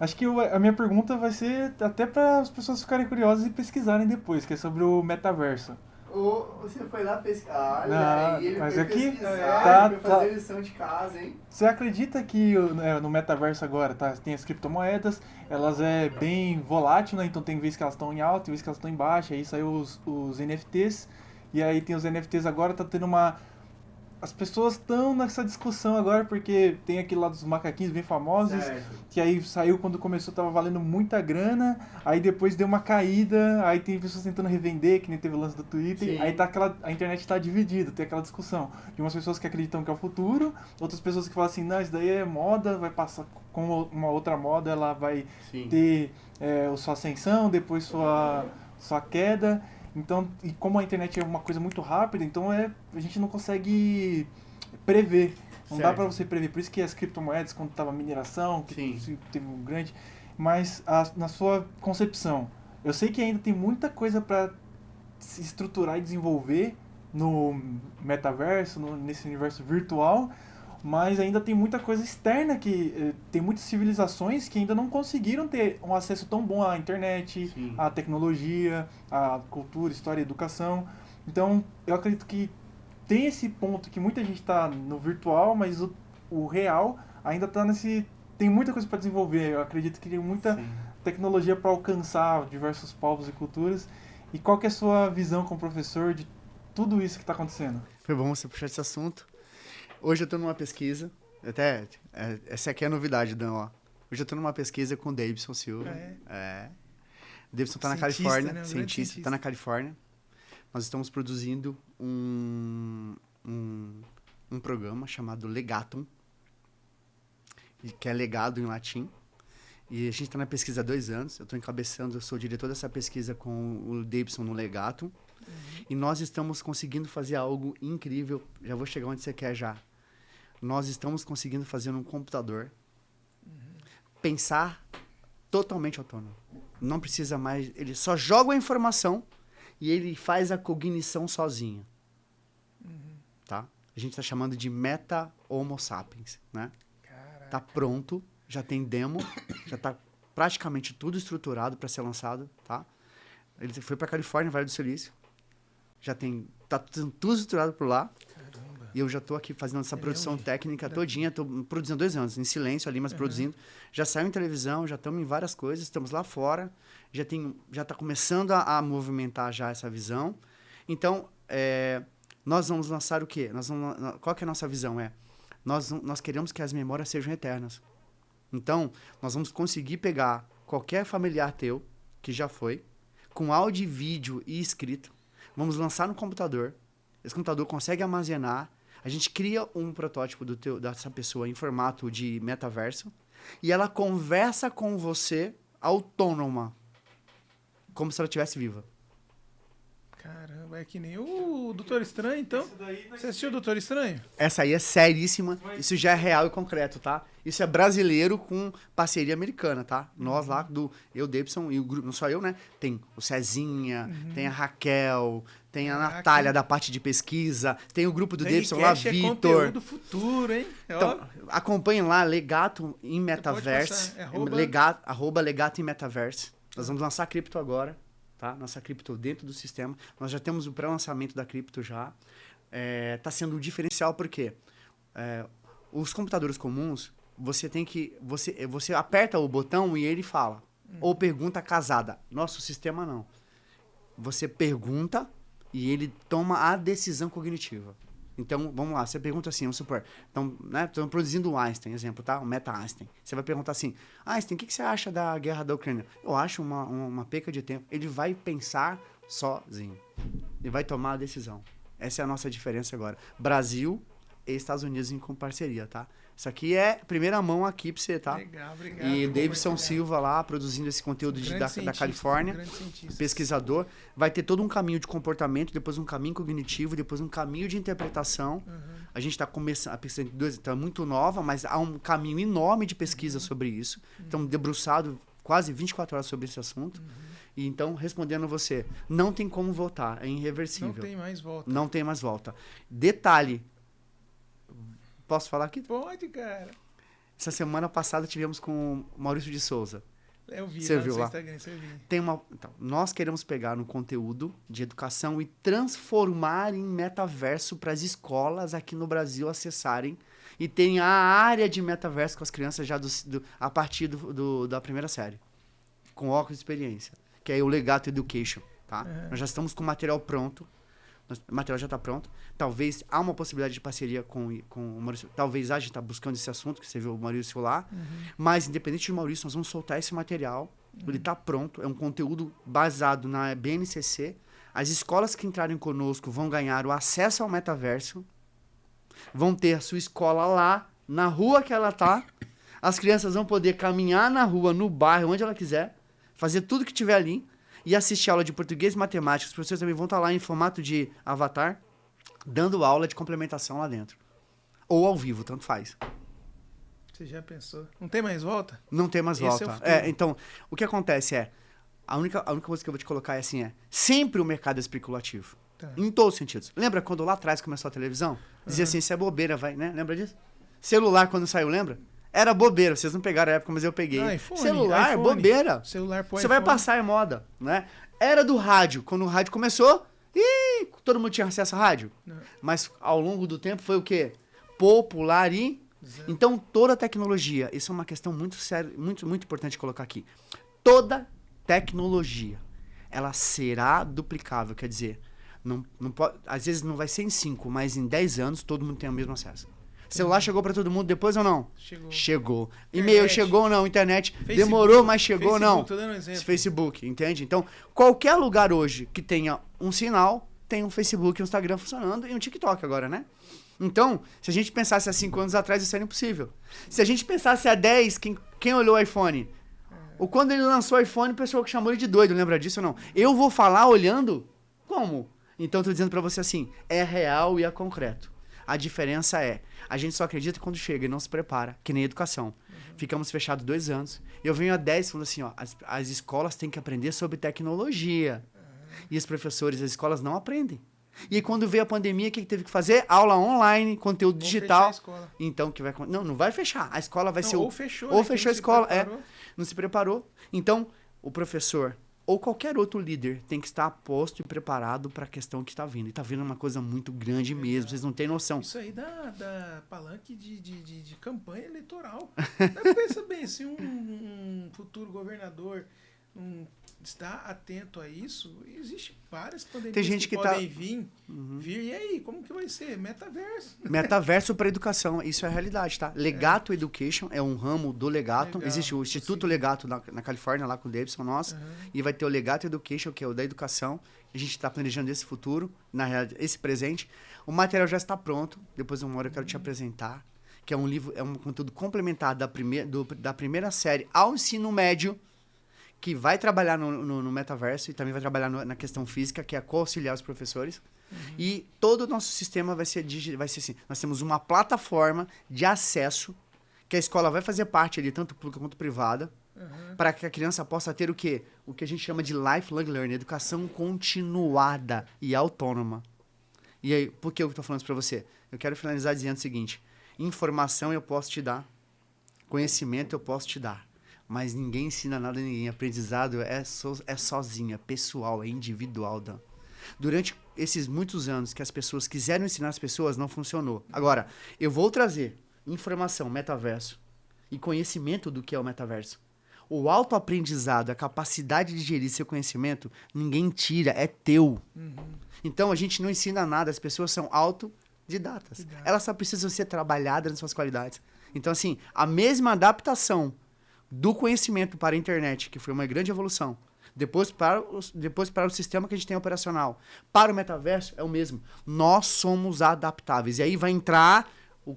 Acho que a minha pergunta vai ser até para as pessoas ficarem curiosas e pesquisarem depois, que é sobre o metaverso. Você foi lá pesquisar. Olha aí, ele mas foi aqui pesquisar, ele foi fazer lição de casa, hein? Você acredita que no metaverso agora tem as criptomoedas, elas é bem volátil, né? Então tem vezes que elas estão em alta, tem vezes que elas estão em baixa, aí saiu os NFTs, e aí tem os NFTs agora, tá tendo as pessoas estão nessa discussão agora, porque tem aquele lá dos macaquinhos bem famosos, que aí saiu quando começou, tava valendo muita grana, aí depois deu uma caída, aí tem pessoas tentando revender, que nem teve o lance do Twitter. Sim. Aí a internet tá dividida, tem aquela discussão de umas pessoas que acreditam que é o futuro, outras pessoas que falam assim, não, isso daí é moda, vai passar com uma outra moda, ela vai ter sua ascensão, depois sua queda. Então, e como a internet é uma coisa muito rápida, então a gente não consegue prever. Não dá para você prever. Por isso que as criptomoedas, quando estava mineração, que teve um grande... Mas na sua concepção, eu sei que ainda tem muita coisa para se estruturar e desenvolver no metaverso, nesse universo virtual, mas ainda tem muita coisa externa que tem muitas civilizações que ainda não conseguiram ter um acesso tão bom à internet, à tecnologia, à cultura, história e educação. Então, eu acredito que tem esse ponto que muita gente está no virtual, mas o real ainda está tem muita coisa para desenvolver. Eu acredito que tem muita Sim. tecnologia para alcançar diversos povos e culturas. E qual que é a sua visão como professor de tudo isso que está acontecendo? Foi bom você puxar esse assunto. Hoje eu estou numa pesquisa, essa aqui é a novidade, Dan, ó. Hoje eu estou numa pesquisa com o Davidson Silva. O Davidson está na Califórnia, Né? cientista, está na Califórnia. Nós estamos produzindo um programa chamado Legatum, que é legado em latim. E a gente está na pesquisa há 2 anos. Eu estou encabeçando, eu sou o diretor dessa pesquisa com o Davidson no Legatum. E nós estamos conseguindo fazer algo incrível. Já vou chegar onde você quer já. Nós estamos conseguindo fazer num computador pensar totalmente autônomo. Não precisa mais... Ele só joga a informação e ele faz a cognição sozinho. Tá? A gente está chamando de meta homo sapiens, né? Caraca. Tá pronto, já tem demo, já está praticamente tudo estruturado para ser lançado, tá? Ele foi para Califórnia, Vale do Silício. Tá tudo estruturado por lá. Caramba. E eu já tô aqui fazendo essa produção técnica todinha. Tô produzindo 2 anos, em silêncio ali, mas produzindo. Já saiu em televisão, já estamos em várias coisas. Estamos lá fora. Já tá começando a movimentar já essa visão. Então, nós vamos lançar o quê? Qual que é a nossa visão? Nós queremos que as memórias sejam eternas. Então, nós vamos conseguir pegar qualquer familiar teu, que já foi, com áudio, vídeo e escrito. Vamos lançar no computador. Esse computador consegue armazenar. A gente cria um protótipo dessa pessoa em formato de metaverso. E ela conversa com você autônoma. Como se ela estivesse viva. Caramba, é que nem o Doutor Estranho, então. Você assistiu o Doutor Estranho? Essa aí é seríssima. Isso já é real e concreto, tá? Isso é brasileiro com parceria americana, tá? Nós lá, eu, Davidson, e o grupo, não só eu, né? Tem o Cezinha, tem a Raquel, tem a Natália da parte de pesquisa, tem o grupo do Davidson lá, Vitor. É conteúdo futuro, hein? Então, acompanhem lá, Legato em Metaverse. @Legato em Metaverse. Nós vamos lançar a cripto agora. Tá? Nossa cripto dentro do sistema. Nós já temos o pré-lançamento da cripto já. Tá sendo um diferencial porque os computadores comuns, você aperta o botão e ele fala. Ou pergunta casada. Nosso sistema não. Você pergunta e ele toma a decisão cognitiva. Então, vamos lá, você pergunta assim, vamos supor, então, né, estamos produzindo o Einstein, exemplo, tá? O Meta-Einstein. Você vai perguntar assim, Einstein, o que você acha da guerra da Ucrânia? Eu acho uma perca de tempo. Ele vai pensar sozinho. Ele vai tomar a decisão. Essa é a nossa diferença agora. Brasil e Estados Unidos em parceria, tá? Isso aqui é primeira mão aqui pra você, tá? Legal, obrigado. E Davidson Silva lá, produzindo esse conteúdo da Califórnia, pesquisador. Vai ter todo um caminho de comportamento, depois um caminho cognitivo, depois um caminho de interpretação. A gente está começando, a pesquisa está muito nova, mas há um caminho enorme de pesquisa sobre isso. Estamos debruçados quase 24 horas sobre esse assunto. E então, respondendo a você, não tem como voltar, é irreversível. Não tem mais volta. Não tem mais volta. Detalhe, posso falar aqui? Pode, cara. Essa semana passada tivemos com o Maurício de Souza. Eu vi, você viu no lá? Instagram, você viu. Então, nós queremos pegar um conteúdo de educação e transformar em metaverso para as escolas aqui no Brasil acessarem e terem a área de metaverso com as crianças já a partir da primeira série, com óculos de experiência, que é o Legato Education, tá? Nós já estamos com o material pronto. O material já está pronto. Talvez há uma possibilidade de parceria com o Maurício. Talvez a gente está buscando esse assunto, que você viu o Maurício lá. Mas, independente do Maurício, nós vamos soltar esse material. Ele está pronto. É um conteúdo baseado na BNCC. As escolas que entrarem conosco vão ganhar o acesso ao metaverso. Vão ter a sua escola lá, na rua que ela está. As crianças vão poder caminhar na rua, no bairro, onde ela quiser. Fazer tudo que tiver ali. E assistir aula de português e matemática. Os professores também vão estar lá em formato de avatar, dando aula de complementação lá dentro. Ou ao vivo, tanto faz. Você já pensou? Não tem mais volta? Não tem mais Esse volta. é o Então, o que acontece a única coisa que eu vou te colocar é assim, sempre o mercado é especulativo. Tá. Em todos os sentidos. Lembra quando lá atrás começou a televisão? Dizia assim, isso é bobeira, vai, né? Lembra disso? Celular, quando saiu, lembra? Era bobeira, vocês não pegaram a época, mas eu peguei. iPhone, Celular, iPhone. bobeira. Celular Você vai passar, é moda, né? Era do rádio. Quando o rádio começou, todo mundo tinha acesso a rádio. Não. Mas ao longo do tempo foi o quê? Popularizou. Exato. Então, toda tecnologia, isso é uma questão muito séria, muito importante colocar aqui. Toda tecnologia, ela será duplicável, quer dizer, não pode, às vezes não vai ser em 5, mas em 10 anos todo mundo tem o mesmo acesso. Celular chegou para todo mundo depois ou não? Chegou. E-mail chegou ou não? Internet Facebook, demorou, mas chegou ou não? Tô dando um exemplo. Facebook, entende? Então, qualquer lugar hoje que tenha um sinal, tem um Facebook e um Instagram funcionando e um TikTok agora, né? Então, se a gente pensasse há 5 anos atrás, isso era impossível. Se a gente pensasse há 10, quem olhou o iPhone? Ou quando ele lançou o iPhone, o pessoal que chamou ele de doido, lembra disso ou não? Eu vou falar olhando? Como? Então, eu tô dizendo pra você assim, é real e é concreto. A diferença é, a gente só acredita quando chega e não se prepara, que nem educação. Ficamos fechados 2 anos. Eu venho há 10 falando assim, ó, as escolas têm que aprender sobre tecnologia. E os professores, as escolas não aprendem. E aí, quando veio a pandemia, o que teve que fazer? Aula online, conteúdo digital. Fechar a escola. Então, não vai fechar. A escola vai ser ou fechou, ou né, fechou a escola, não se preparou. Então, o professor ou qualquer outro líder tem que estar posto e preparado para a questão que está vindo. E está vindo uma coisa muito grande mesmo, vocês não têm noção. Isso aí dá palanque de campanha eleitoral. Dá pensa bem, se um futuro governador está atento a isso, existe várias pandemias Tem gente que podem vir, e aí, como que vai ser? Metaverso. Metaverso para educação, isso é a realidade, tá? Legato Education é um ramo do Legato. Legal, Existe o Instituto Legato na Califórnia, lá com o Davidson, nosso. E vai ter o Legato Education, que é o da educação. A gente está planejando esse futuro, na realidade, esse presente. O material já está pronto. Depois, uma hora eu quero te apresentar. Que é um livro, é um conteúdo complementar da primeira série ao ensino médio, que vai trabalhar no metaverso e também vai trabalhar na questão física, que é co-auxiliar os professores. E todo o nosso sistema vai ser assim. Nós temos uma plataforma de acesso que a escola vai fazer parte ali, tanto pública quanto privada, para que a criança possa ter o quê? O que a gente chama de lifelong learning, educação continuada e autônoma. E aí, por que eu estou falando isso para você? Eu quero finalizar dizendo o seguinte: informação eu posso te dar, conhecimento eu posso te dar, mas ninguém ensina nada a ninguém. Aprendizado é sozinho, é pessoal, é individual, Dan. Durante esses muitos anos que as pessoas quiseram ensinar as pessoas, não funcionou. Agora, eu vou trazer informação, metaverso, e conhecimento do que é o metaverso. O autoaprendizado, a capacidade de gerir seu conhecimento, ninguém tira, é teu. Então, a gente não ensina nada, as pessoas são autodidatas. Elas só precisam ser trabalhadas nas suas qualidades. Então, assim, a mesma adaptação do conhecimento para a internet, que foi uma grande evolução, depois para o sistema que a gente tem operacional, para o metaverso, é o mesmo. Nós somos adaptáveis. E aí vai entrar o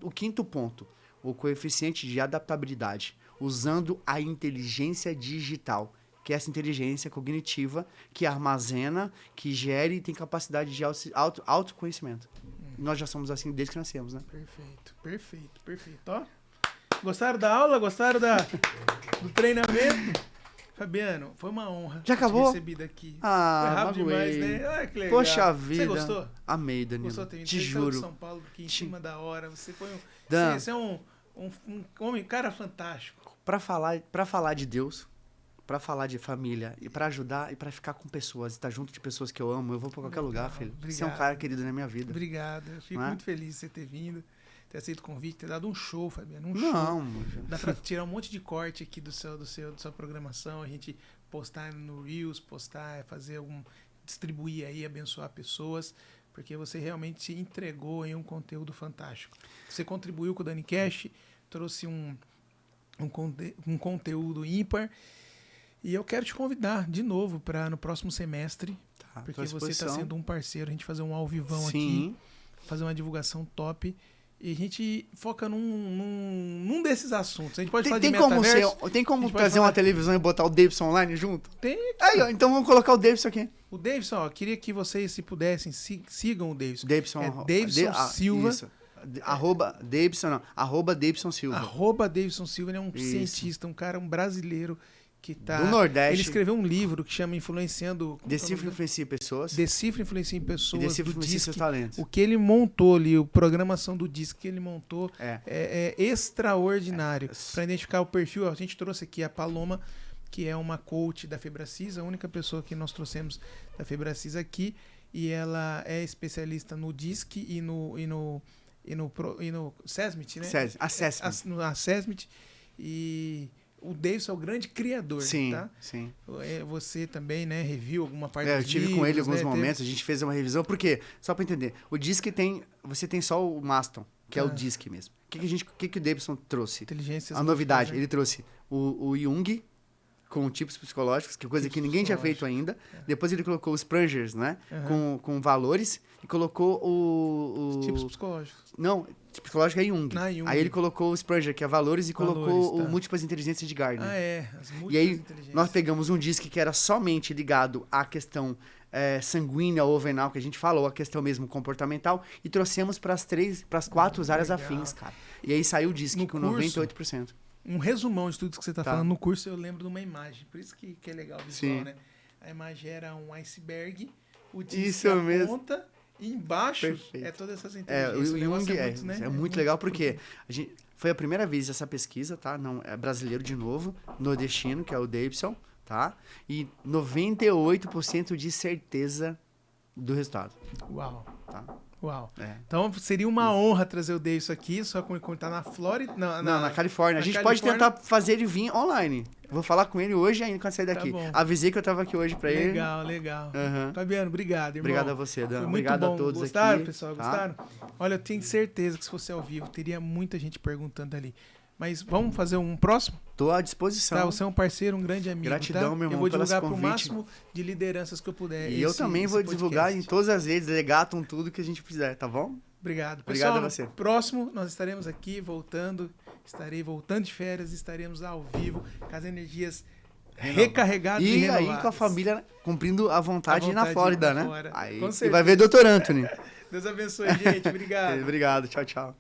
quinto ponto, o coeficiente de adaptabilidade, usando a inteligência digital, que é essa inteligência cognitiva que armazena, que gere e tem capacidade de autoconhecimento. Nós já somos assim desde que nascemos, né? Perfeito. Ó, gostaram da aula? Gostaram do treinamento? Fabiano, foi uma honra já acabou? te recebido aqui. Foi rápido demais, né? Ah, que legal. Poxa vida. Você gostou? Amei, Danilo. Gostou? Te juro. De São Paulo, porque em cima da hora. Você foi Dan, você é um homem, cara fantástico. Pra falar de Deus, pra falar de família, e pra ajudar, e pra ficar com pessoas, estar junto de pessoas que eu amo, eu vou pra qualquer lugar, filho. Obrigado. Você é um cara querido na minha vida. Obrigado. Eu fico muito feliz de você ter vindo, ter aceito o convite, ter dado um show, Fabiano. Não, dá pra tirar um monte de corte aqui da sua programação, a gente postar no Reels, distribuir aí, abençoar pessoas, porque você realmente se entregou em um conteúdo fantástico. Você contribuiu com o DaniCast, trouxe um conteúdo ímpar, e eu quero te convidar de novo para no próximo semestre, porque você está sendo um parceiro, a gente fazer um ao vivão aqui, fazer uma divulgação top. E a gente foca num desses assuntos. A gente pode falar de metaverso. Tem como trazer uma televisão e botar o Davidson online junto? Tem. Aí, ó, então vamos colocar o Davidson aqui. O Davidson, ó, queria que vocês, se pudessem, sigam o Davidson. Davidson Silva. Isso. Arroba Davidson Silva. Arroba Davidson Silva, ele é um cientista, um brasileiro que tá... Do Nordeste. Ele escreveu um livro que chama Influenciando... Decifra e Influencia Pessoas. Decifra e Influencia em Pessoas. E Decifra e Influencia Seus Talentos. O que ele montou ali, a programação do disco que ele montou é extraordinário. Para identificar o perfil, a gente trouxe aqui a Paloma, que é uma coach da Febracis, a única pessoa que nós trouxemos da Febracis aqui, e ela é especialista no DISC e no e no SESMIT, né? Assessment. Na SESMIT. E o Davidson é o grande criador, Sim, tá? sim. Você também, né, reviu alguma parte Eu dos tive livros, com ele alguns né? momentos, a gente fez uma revisão, porque, só pra entender, o DISC você tem só o Maston, que é o DISC mesmo. O que o Davidson trouxe? Inteligências A novidade, múltiplas, né? ele trouxe o Jung com tipos psicológicos, que é coisa Tipos que ninguém tinha feito ainda. Depois ele colocou os Sprangers, né? Com valores. E colocou Os tipos psicológicos. Não, psicológico é Jung. Na Jung. Aí ele colocou o Spranger, que é valores, e colocou Valores, tá. o múltiplas inteligências de Gardner. Ah, é. As múltiplas E aí, inteligências. nós pegamos um disco que era somente ligado à questão sanguínea ou venal, que a gente falou, a questão mesmo comportamental, e trouxemos para as 4 áreas legal. afins, cara. E aí saiu o disco No com curso, 98%. Um resumão de tudo que você tá Tá. falando. No curso eu lembro de uma imagem. Por isso que é legal o visual, Sim. né? A imagem era um iceberg, o disco Isso na mesmo. ponta, e embaixo Perfeito. é todas essas O inteligências. O negócio Jung é muito, né? é muito legal porque foi a primeira vez essa pesquisa, tá? Não, é brasileiro de novo, nordestino, que é o Davidson, tá? E 98% de certeza do resultado, Uau. tá? Uau. É. Então seria uma honra trazer o Davidson aqui, só quando tá na Flórida. Não, na Califórnia. A na gente Califórnia. pode tentar fazer ele vir online. Vou falar com ele hoje ainda quando sair daqui. bom. Avisei que eu tava aqui hoje pra ele. Legal, legal. Aham. Fabiano, obrigado, irmão. Obrigado a você, Dan. Foi muito Obrigado bom. a todos Gostaram, aqui. pessoal? tá? Gostaram? Olha, eu tenho certeza que se fosse ao vivo, teria muita gente perguntando ali. Mas vamos fazer um próximo? Tô à disposição. Tá, você é um parceiro, um grande amigo. Gratidão, tá? meu irmão, Eu vou pelo divulgar pro convite. máximo de lideranças que eu puder. E eu também vou divulgar em todas as redes, Legatum, tudo que a gente fizer, tá bom? Obrigado. Obrigado Pessoal, a você. próximo nós estaremos aqui estarei voltando de férias, estaremos ao vivo com as energias recarregadas e E renovadas. aí com a família cumprindo a vontade, de ir na Flórida, na né? Flórida. Aí Com você certeza. vai ver Dr. Anthony. Deus abençoe, gente. Obrigado. Obrigado, tchau, tchau.